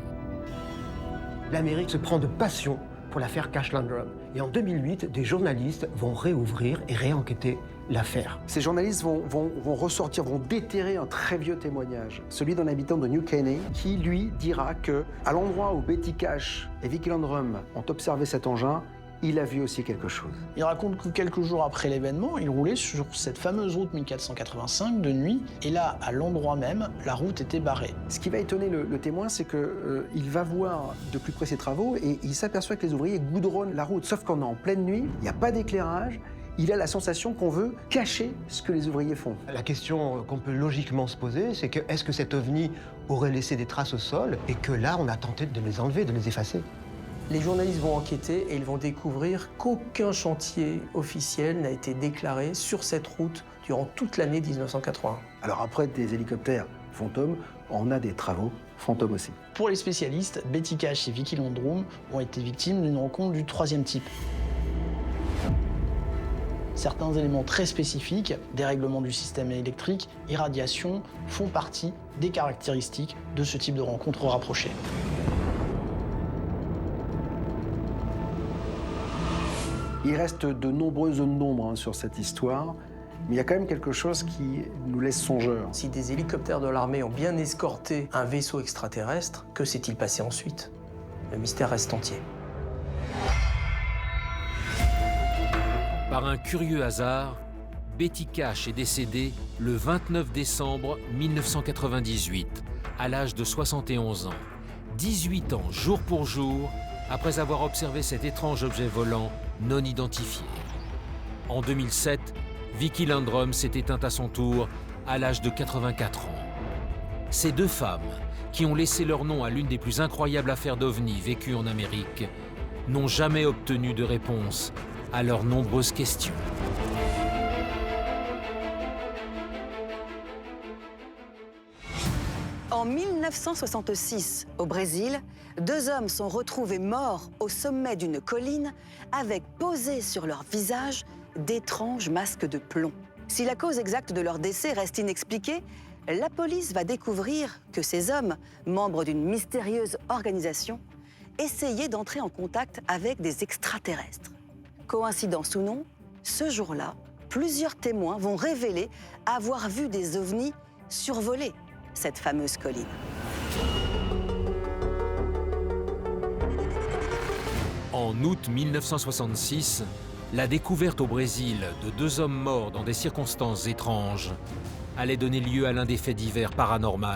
Speaker 6: L'Amérique se prend de passion pour l'affaire Cash Landrum. Et en 2008, des journalistes vont réouvrir et réenquêter l'affaire.
Speaker 20: Ces journalistes vont ressortir, vont déterrer un très vieux témoignage, celui d'un habitant de New Caney, qui lui dira que, à l'endroit où Betty Cash et Vicki Landrum ont observé cet engin, il a vu aussi quelque chose.
Speaker 5: Il raconte que quelques jours après l'événement, il roulait sur cette fameuse route 1485 de nuit, et là, à l'endroit même, la route était barrée.
Speaker 20: Ce qui va étonner le témoin, c'est qu'il va voir de plus près ses travaux et il s'aperçoit que les ouvriers goudronnent la route. Sauf qu'on est en pleine nuit, il n'y a pas d'éclairage, il a la sensation qu'on veut cacher ce que les ouvriers font.
Speaker 6: La question qu'on peut logiquement se poser, c'est que est-ce que cet ovni aurait laissé des traces au sol et que là, on a tenté de les enlever, de les effacer?
Speaker 21: Les journalistes vont enquêter et ils vont découvrir qu'aucun chantier officiel n'a été déclaré sur cette route durant toute l'année 1981.
Speaker 20: Alors après des hélicoptères fantômes, on a des travaux fantômes aussi.
Speaker 5: Pour les spécialistes, Betty Cash et Vicky Landrum ont été victimes d'une rencontre du troisième type. Certains éléments très spécifiques, dérèglement du système électrique, irradiation, font partie des caractéristiques de ce type de rencontre rapprochée.
Speaker 20: Il reste de nombreuses zones d'ombre sur cette histoire, mais il y a quand même quelque chose qui nous laisse songeurs.
Speaker 21: Si des hélicoptères de l'armée ont bien escorté un vaisseau extraterrestre, que s'est-il passé ensuite? Le mystère reste entier.
Speaker 1: Par un curieux hasard, Betty Cash est décédée le 29 décembre 1998, à l'âge de 71 ans, 18 ans jour pour jour, après avoir observé cet étrange objet volant non identifié. En 2007, Vicky Landrum s'est éteinte à son tour à l'âge de 84 ans. Ces deux femmes, qui ont laissé leur nom à l'une des plus incroyables affaires d'OVNI vécues en Amérique, n'ont jamais obtenu de réponse à leurs nombreuses questions.
Speaker 4: En 1966, au Brésil, deux hommes sont retrouvés morts au sommet d'une colline avec posés sur leur visage d'étranges masques de plomb. Si la cause exacte de leur décès reste inexpliquée, la police va découvrir que ces hommes, membres d'une mystérieuse organisation, essayaient d'entrer en contact avec des extraterrestres. Coïncidence ou non, ce jour-là, plusieurs témoins vont révéler avoir vu des ovnis survoler cette fameuse colline.
Speaker 1: En août 1966, la découverte au Brésil de deux hommes morts dans des circonstances étranges allait donner lieu à l'un des faits divers paranormaux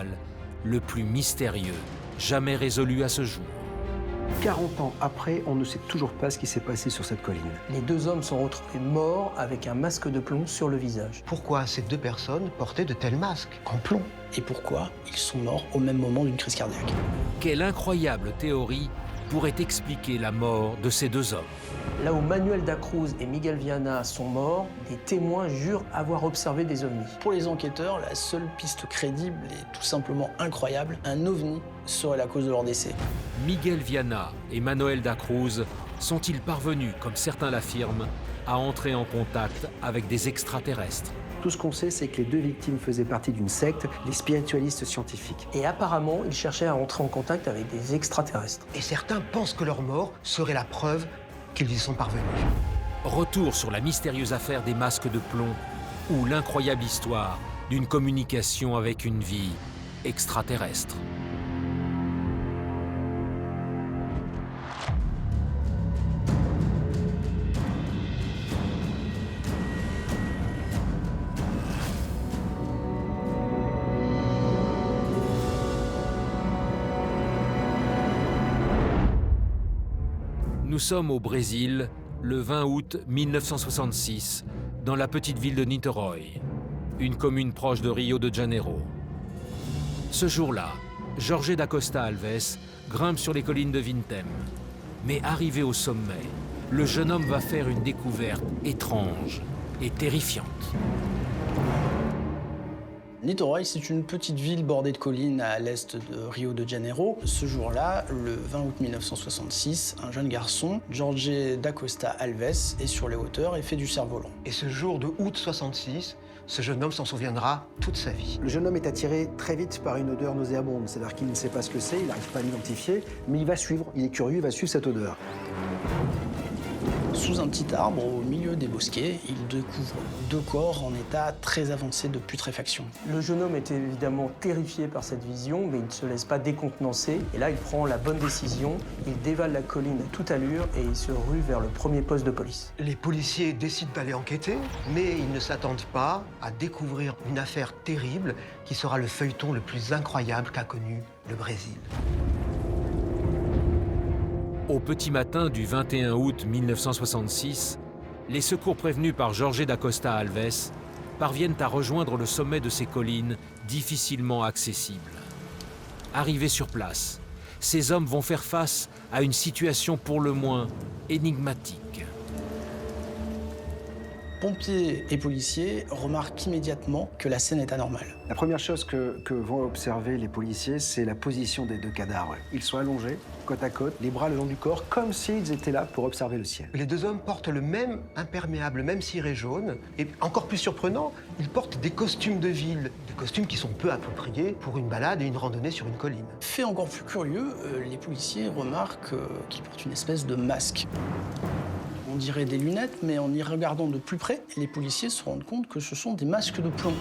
Speaker 1: le plus mystérieux jamais résolu à ce jour.
Speaker 20: 40 ans après, on ne sait toujours pas ce qui s'est passé sur cette colline.
Speaker 21: Les deux hommes sont retrouvés morts avec un masque de plomb sur le visage.
Speaker 6: Pourquoi ces deux personnes portaient de tels masques en plomb?
Speaker 5: Et pourquoi ils sont morts au même moment d'une crise cardiaque?
Speaker 1: Quelle incroyable théorie pourrait expliquer la mort de ces deux hommes?
Speaker 21: Là où Manuel da Cruz et Miguel Viana sont morts, des témoins jurent avoir observé des ovnis.
Speaker 5: Pour les enquêteurs, la seule piste crédible et tout simplement incroyable, un ovni serait la cause de leur décès.
Speaker 1: Miguel Viana et Manuel da Cruz sont-ils parvenus, comme certains l'affirment, à entrer en contact avec des extraterrestres?
Speaker 20: Tout ce qu'on sait, c'est que les deux victimes faisaient partie d'une secte, les spiritualistes scientifiques.
Speaker 21: Et apparemment, ils cherchaient à entrer en contact avec des extraterrestres.
Speaker 6: Et certains pensent que leur mort serait la preuve qu'ils y sont parvenus.
Speaker 1: Retour sur la mystérieuse affaire des masques de plomb ou l'incroyable histoire d'une communication avec une vie extraterrestre. Nous sommes au Brésil, le 20 août 1966, dans la petite ville de Niterói, une commune proche de Rio de Janeiro. Ce jour-là, Jorge da Costa Alves grimpe sur les collines de Vintem. Mais arrivé au sommet, le jeune homme va faire une découverte étrange et terrifiante.
Speaker 5: Niterói, c'est une petite ville bordée de collines à l'est de Rio de Janeiro. Ce jour-là, le 20 août 1966, un jeune garçon, Jorge da Costa Alves, est sur les hauteurs et fait du cerf-volant.
Speaker 6: Et ce jour de août 66, ce jeune homme s'en souviendra toute sa vie.
Speaker 20: Le jeune homme est attiré très vite par une odeur nauséabonde, c'est-à-dire qu'il ne sait pas ce que c'est, il n'arrive pas à l'identifier, mais il va suivre, il est curieux, il va suivre cette odeur.
Speaker 5: Sous un petit arbre, au milieu des bosquets, ils découvrent 2 corps en état très avancé de putréfaction.
Speaker 21: Le jeune homme était évidemment terrifié par cette vision, mais il ne se laisse pas décontenancer. Et là, il prend la bonne décision. Il dévale la colline à toute allure et il se rue vers le premier poste de police.
Speaker 6: Les policiers décident d'aller enquêter, mais ils ne s'attendent pas à découvrir une affaire terrible qui sera le feuilleton le plus incroyable qu'a connu le Brésil.
Speaker 1: Au petit matin du 21 août 1966, les secours prévenus par Jorge da Costa Alves parviennent à rejoindre le sommet de ces collines difficilement accessibles. Arrivés sur place, ces hommes vont faire face à une situation pour le moins énigmatique.
Speaker 5: Pompiers et policiers remarquent immédiatement que la scène est anormale.
Speaker 20: La première chose que vont observer les policiers, c'est la position des 2 cadavres. Ils sont allongés, côte à côte, les bras le long du corps, comme s'ils étaient là pour observer le ciel.
Speaker 6: Les 2 hommes portent le même imperméable, le même ciré jaune. Et encore plus surprenant, ils portent des costumes de ville, des costumes qui sont peu appropriés pour une balade et une randonnée sur une colline.
Speaker 5: Fait encore plus curieux, les policiers remarquent qu'ils portent une espèce de masque. On dirait des lunettes, mais en y regardant de plus près, les policiers se rendent compte que ce sont des masques de plomb.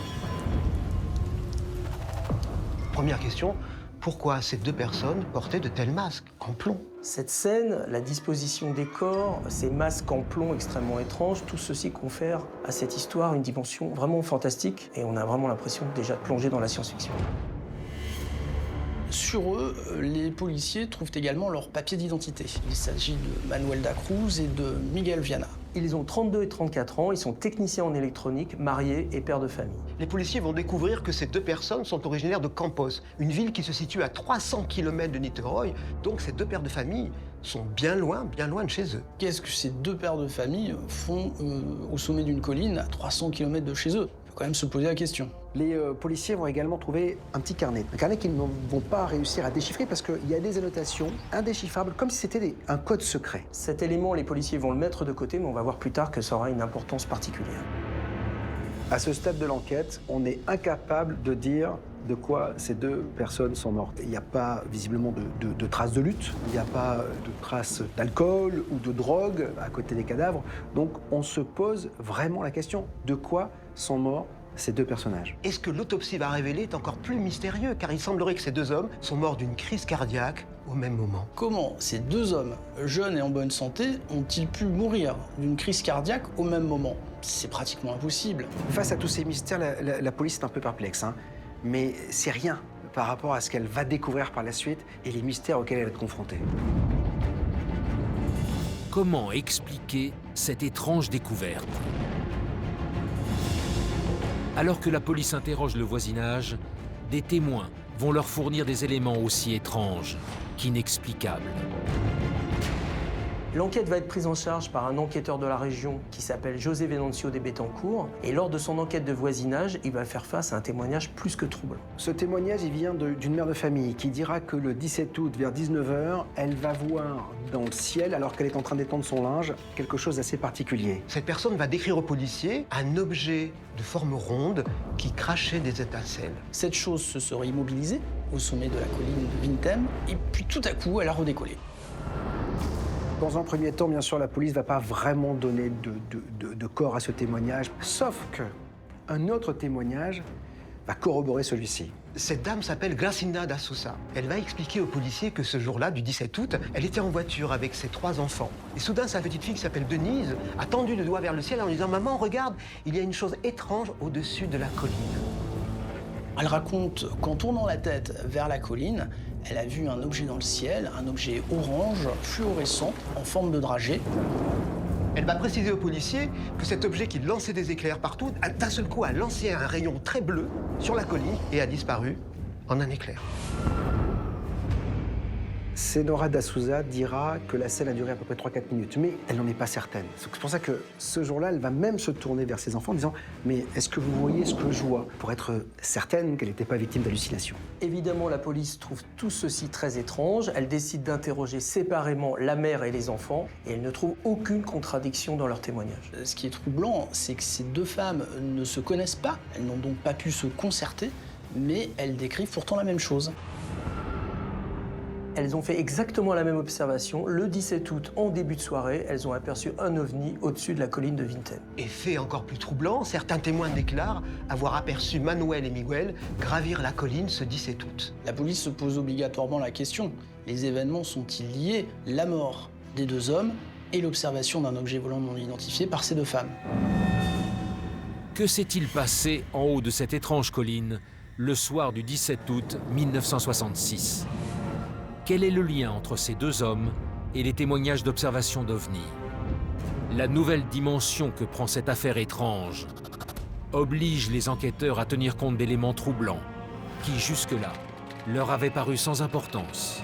Speaker 6: Première question, pourquoi ces 2 personnes portaient de tels masques en plomb?
Speaker 21: Cette scène, la disposition des corps, ces masques en plomb extrêmement étranges, tout ceci confère à cette histoire une dimension vraiment fantastique et on a vraiment l'impression déjà de plonger dans la science-fiction.
Speaker 5: Sur eux, les policiers trouvent également leurs papiers d'identité. Il s'agit de Manuel da Cruz et de Miguel Viana.
Speaker 21: Ils ont 32 et 34 ans, ils sont techniciens en électronique, mariés et pères de famille.
Speaker 6: Les policiers vont découvrir que ces 2 personnes sont originaires de Campos, une ville qui se situe à 300 km de Niterói. Donc ces 2 pères de famille sont bien loin de chez eux.
Speaker 5: Qu'est-ce que ces 2 pères de famille font au sommet d'une colline à 300 km de chez eux? On peut quand même se poser la question.
Speaker 20: Les policiers vont également trouver un petit carnet. Un carnet qu'ils ne vont pas réussir à déchiffrer parce qu'il y a des annotations indéchiffrables, comme si c'était un code secret.
Speaker 21: Cet élément, les policiers vont le mettre de côté, mais on va voir plus tard que ça aura une importance particulière.
Speaker 20: À ce stade de l'enquête, on est incapable de dire de quoi ces 2 personnes sont mortes. Il n'y a pas visiblement de traces de lutte, il n'y a pas de traces d'alcool ou de drogue à côté des cadavres. Donc on se pose vraiment la question, de quoi sont morts ces 2 personnages?
Speaker 6: Et ce que l'autopsie va révéler est encore plus mystérieux, car il semblerait que ces 2 hommes sont morts d'une crise cardiaque au même moment.
Speaker 5: Comment ces 2 hommes, jeunes et en bonne santé, ont-ils pu mourir d'une crise cardiaque au même moment? C'est pratiquement impossible.
Speaker 20: Face à tous ces mystères, la police est un peu perplexe, hein. Mais c'est rien par rapport à ce qu'elle va découvrir par la suite et les mystères auxquels elle va être confrontée.
Speaker 1: Comment expliquer cette étrange découverte? Alors que la police interroge le voisinage, des témoins vont leur fournir des éléments aussi étranges qu'inexplicables.
Speaker 21: L'enquête va être prise en charge par un enquêteur de la région qui s'appelle José Venancio de Betancourt. Et lors de son enquête de voisinage, il va faire face à un témoignage plus que troublant.
Speaker 20: Ce témoignage, il vient d'une mère de famille qui dira que le 17 août, vers 19h, elle va voir dans le ciel, alors qu'elle est en train d'étendre son linge, quelque chose d'assez particulier.
Speaker 6: Cette personne va décrire aux policiers un objet de forme ronde qui crachait des étincelles.
Speaker 5: Cette chose se serait immobilisée au sommet de la colline de Vintem, et puis tout à coup, elle a redécollé.
Speaker 20: Dans un premier temps, bien sûr, la police ne va pas vraiment donner de corps à ce témoignage, sauf qu'un autre témoignage va corroborer celui-ci.
Speaker 6: Cette dame s'appelle Gracinda da Sousa. Elle va expliquer aux policiers que ce jour-là, du 17 août, elle était en voiture avec ses 3 enfants. Et soudain, sa petite fille qui s'appelle Denise a tendu le doigt vers le ciel en lui disant « Maman, regarde, il y a une chose étrange au-dessus de la colline. »
Speaker 5: Elle raconte qu'en tournant la tête vers la colline, elle a vu un objet dans le ciel, un objet orange, fluorescent, en forme de dragée.
Speaker 6: Elle va préciser aux policiers que cet objet qui lançait des éclairs partout, d'un seul coup a lancé un rayon très bleu sur la colline et a disparu en un éclair.
Speaker 20: Senora da Sousa dira que la scène a duré à peu près 3-4 minutes, mais elle n'en est pas certaine. C'est pour ça que ce jour-là, elle va même se tourner vers ses enfants en disant « Mais est-ce que vous voyez ce que je vois ?» pour être certaine qu'elle n'était pas victime d'hallucinations.
Speaker 21: Évidemment, la police trouve tout ceci très étrange. Elle décide d'interroger séparément la mère et les enfants, et elle ne trouve aucune contradiction dans leur témoignage.
Speaker 5: Ce qui est troublant, c'est que ces 2 femmes ne se connaissent pas. Elles n'ont donc pas pu se concerter, mais elles décrivent pourtant la même chose.
Speaker 21: Elles ont fait exactement la même observation. Le 17 août, en début de soirée, elles ont aperçu un ovni au-dessus de la colline de Vinten.
Speaker 6: Et fait encore plus troublant, certains témoins déclarent avoir aperçu Manuel et Miguel gravir la colline ce 17 août.
Speaker 5: La police se pose obligatoirement la question. Les événements sont-ils liés? La mort des deux hommes et l'observation d'un objet volant non identifié par ces deux femmes.
Speaker 1: Que s'est-il passé en haut de cette étrange colline le soir du 17 août 1966? Quel est le lien entre ces deux hommes et les témoignages d'observation d'OVNI? La nouvelle dimension que prend cette affaire étrange oblige les enquêteurs à tenir compte d'éléments troublants qui, jusque-là, leur avaient paru sans importance.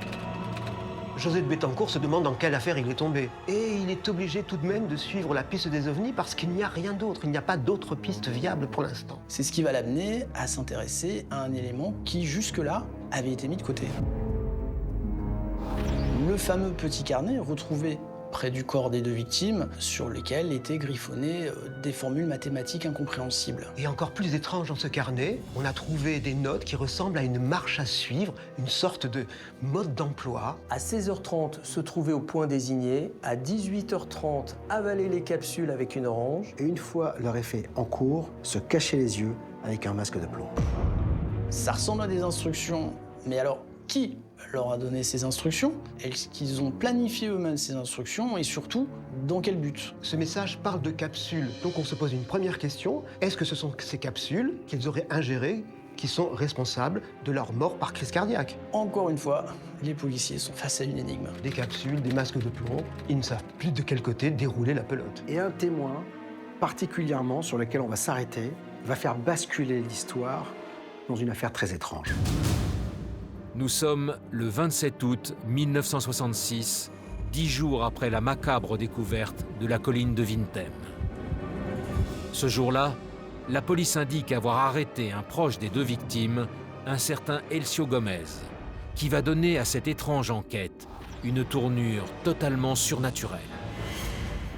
Speaker 6: José de Bettencourt se demande dans quelle affaire il est tombé. Et il est obligé tout de même de suivre la piste des ovnis parce qu'il n'y a rien d'autre, il n'y a pas d'autre piste viable pour l'instant.
Speaker 5: C'est ce qui va l'amener à s'intéresser à un élément qui, jusque-là, avait été mis de côté. Le fameux petit carnet retrouvé près du corps des deux victimes, sur lesquels étaient griffonnées des formules mathématiques incompréhensibles.
Speaker 6: Et encore plus étrange dans ce carnet, on a trouvé des notes qui ressemblent à une marche à suivre, une sorte de mode d'emploi.
Speaker 21: À 16h30, se trouver au point désigné. À 18h30, avaler les capsules avec une orange.
Speaker 20: Et une fois leur effet en cours, se cacher les yeux avec un masque de plomb.
Speaker 5: Ça ressemble à des instructions, mais alors qui leur a donné ces instructions? Est-ce qu'ils ont planifié eux-mêmes ces instructions et surtout, dans quel but?
Speaker 6: Ce message parle de capsules, donc on se pose une première question. Est-ce que ce sont ces capsules qu'ils auraient ingérées qui sont responsables de leur mort par crise cardiaque?
Speaker 5: Encore une fois, les policiers sont face à une énigme.
Speaker 6: Des capsules, des masques de plomb, ils ne savent plus de quel côté dérouler la pelote.
Speaker 20: Et un témoin, particulièrement sur lequel on va s'arrêter, va faire basculer l'histoire dans une affaire très étrange.
Speaker 1: Nous sommes le 27 août 1966, 10 jours après la macabre découverte de la colline de Vintem. Ce jour-là, la police indique avoir arrêté un proche des deux victimes, un certain Elcio Gomez, qui va donner à cette étrange enquête une tournure totalement surnaturelle.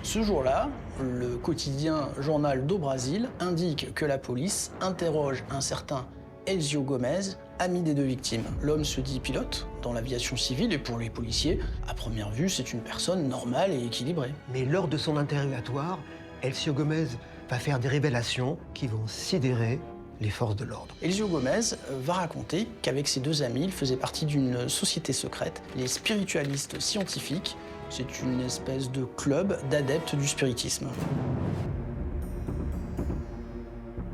Speaker 5: Ce jour-là, le quotidien Journal do Brasil indique que la police interroge un certain Elcio Gomez, ami des deux victimes. L'homme se dit pilote dans l'aviation civile et pour les policiers, à première vue, c'est une personne normale et équilibrée.
Speaker 6: Mais lors de son interrogatoire, Elcio Gomez va faire des révélations qui vont sidérer les forces de l'ordre.
Speaker 5: Elcio Gomez va raconter qu'avec ses deux amis, il faisait partie d'une société secrète, les spiritualistes scientifiques. C'est une espèce de club d'adeptes du spiritisme.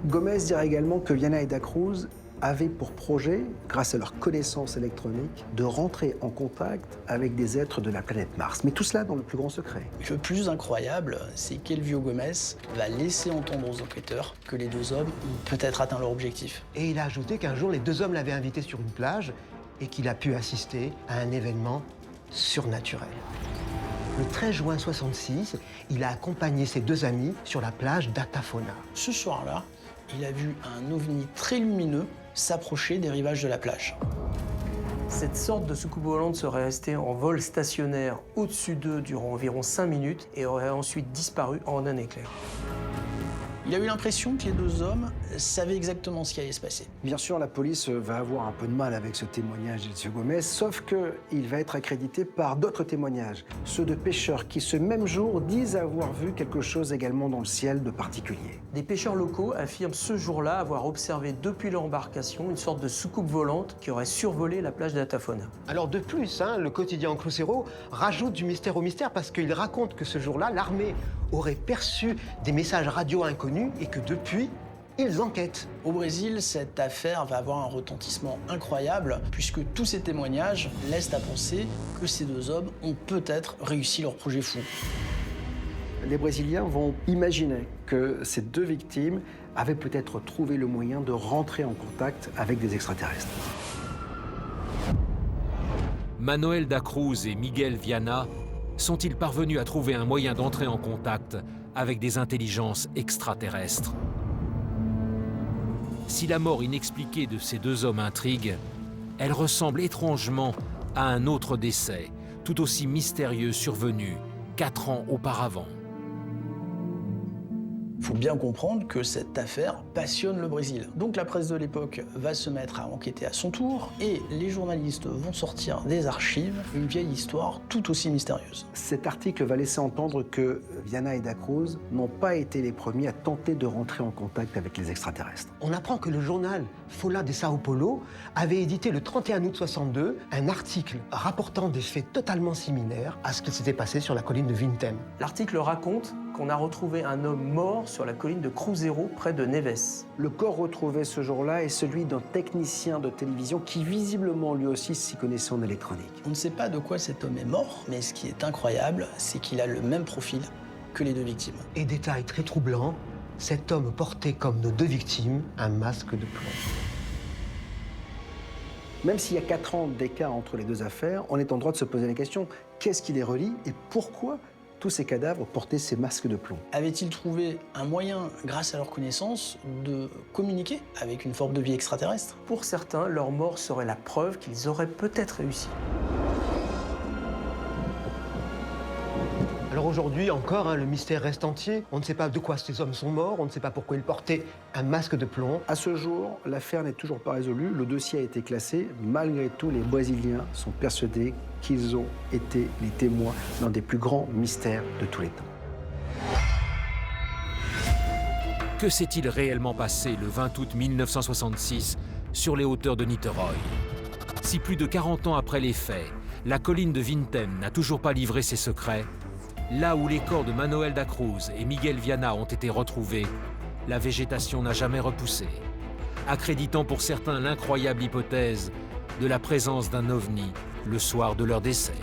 Speaker 20: Gomez dira également que Viana et Da Cruz avaient pour projet, grâce à leur connaissance électronique, de rentrer en contact avec des êtres de la planète Mars. Mais tout cela dans le plus grand secret.
Speaker 5: Le plus incroyable, c'est qu'Elcio Gomez va laisser entendre aux enquêteurs que les deux hommes ont peut-être atteint leur objectif.
Speaker 6: Et il a ajouté qu'un jour, les deux hommes l'avaient invité sur une plage et qu'il a pu assister à un événement surnaturel. Le 13 juin 1966, il a accompagné ses deux amis sur la plage d'Atafona.
Speaker 5: Ce soir-là, il a vu un ovni très lumineux s'approcher des rivages de la plage.
Speaker 21: Cette sorte de soucoupe volante serait restée en vol stationnaire au-dessus d'eux durant environ 5 minutes et aurait ensuite disparu en un éclair.
Speaker 5: Il a eu l'impression que les deux hommes savaient exactement ce qui allait se passer.
Speaker 20: Bien sûr, la police va avoir un peu de mal avec ce témoignage d'Elcio Gomez, sauf qu'il va être accrédité par d'autres témoignages, ceux de pêcheurs qui, ce même jour, disent avoir vu quelque chose également dans le ciel de particulier.
Speaker 21: Des pêcheurs locaux affirment ce jour-là avoir observé depuis l'embarcation une sorte de soucoupe volante qui aurait survolé la plage d'Atafona.
Speaker 6: Alors de plus, le quotidien Cruzeiro rajoute du mystère au mystère parce qu'il raconte que ce jour-là, l'armée aurait perçu des messages radio inconnus et que depuis, ils enquêtent.
Speaker 5: Au Brésil, cette affaire va avoir un retentissement incroyable puisque tous ces témoignages laissent à penser que ces deux hommes ont peut-être réussi leur projet fou.
Speaker 20: Les Brésiliens vont imaginer que ces deux victimes avaient peut-être trouvé le moyen de rentrer en contact avec des extraterrestres.
Speaker 1: Manuel Da Cruz et Miguel Viana sont-ils parvenus à trouver un moyen d'entrer en contact avec des intelligences extraterrestres? Si la mort inexpliquée de ces deux hommes intrigue, elle ressemble étrangement à un autre décès, tout aussi mystérieux survenu 4 ans auparavant.
Speaker 5: Il faut bien comprendre que cette affaire passionne le Brésil. Donc la presse de l'époque va se mettre à enquêter à son tour et les journalistes vont sortir des archives une vieille histoire tout aussi mystérieuse.
Speaker 20: Cet article va laisser entendre que Viana et Da Cruz n'ont pas été les premiers à tenter de rentrer en contact avec les extraterrestres.
Speaker 6: On apprend que le journal Folha de Sao Paulo avait édité le 31 août 62 un article rapportant des faits totalement similaires à ce qui s'était passé sur la colline de Vintém.
Speaker 21: L'article raconte qu'on a retrouvé un homme mort sur la colline de Cruzeiro, près de Neves.
Speaker 20: Le corps retrouvé ce jour-là est celui d'un technicien de télévision qui visiblement lui aussi s'y connaissait en électronique.
Speaker 5: On ne sait pas de quoi cet homme est mort, mais ce qui est incroyable, c'est qu'il a le même profil que les deux victimes.
Speaker 6: Et détail très troublant, cet homme portait comme nos deux victimes un masque de plomb.
Speaker 20: Même s'il y a 4 ans d'écart entre les deux affaires, on est en droit de se poser la question, qu'est-ce qui les relie et pourquoi tous ces cadavres portaient ces masques de plomb?
Speaker 5: Avaient-ils trouvé un moyen, grâce à leur connaissance, de communiquer avec une forme de vie extraterrestre?
Speaker 21: Pour certains, leur mort serait la preuve qu'ils auraient peut-être réussi.
Speaker 6: Alors aujourd'hui encore, le mystère reste entier. On ne sait pas de quoi ces hommes sont morts, on ne sait pas pourquoi ils portaient un masque de plomb.
Speaker 20: À ce jour, l'affaire n'est toujours pas résolue, le dossier a été classé. Malgré tout, les Brésiliens sont persuadés qu'ils ont été les témoins d'un des plus grands mystères de tous les temps.
Speaker 1: Que s'est-il réellement passé le 20 août 1966 sur les hauteurs de Niterói? Si plus de 40 ans après les faits, la colline de Vintém n'a toujours pas livré ses secrets, là où les corps de Manuel Da Cruz et Miguel Viana ont été retrouvés, la végétation n'a jamais repoussé, accréditant pour certains l'incroyable hypothèse de la présence d'un ovni le soir de leur décès.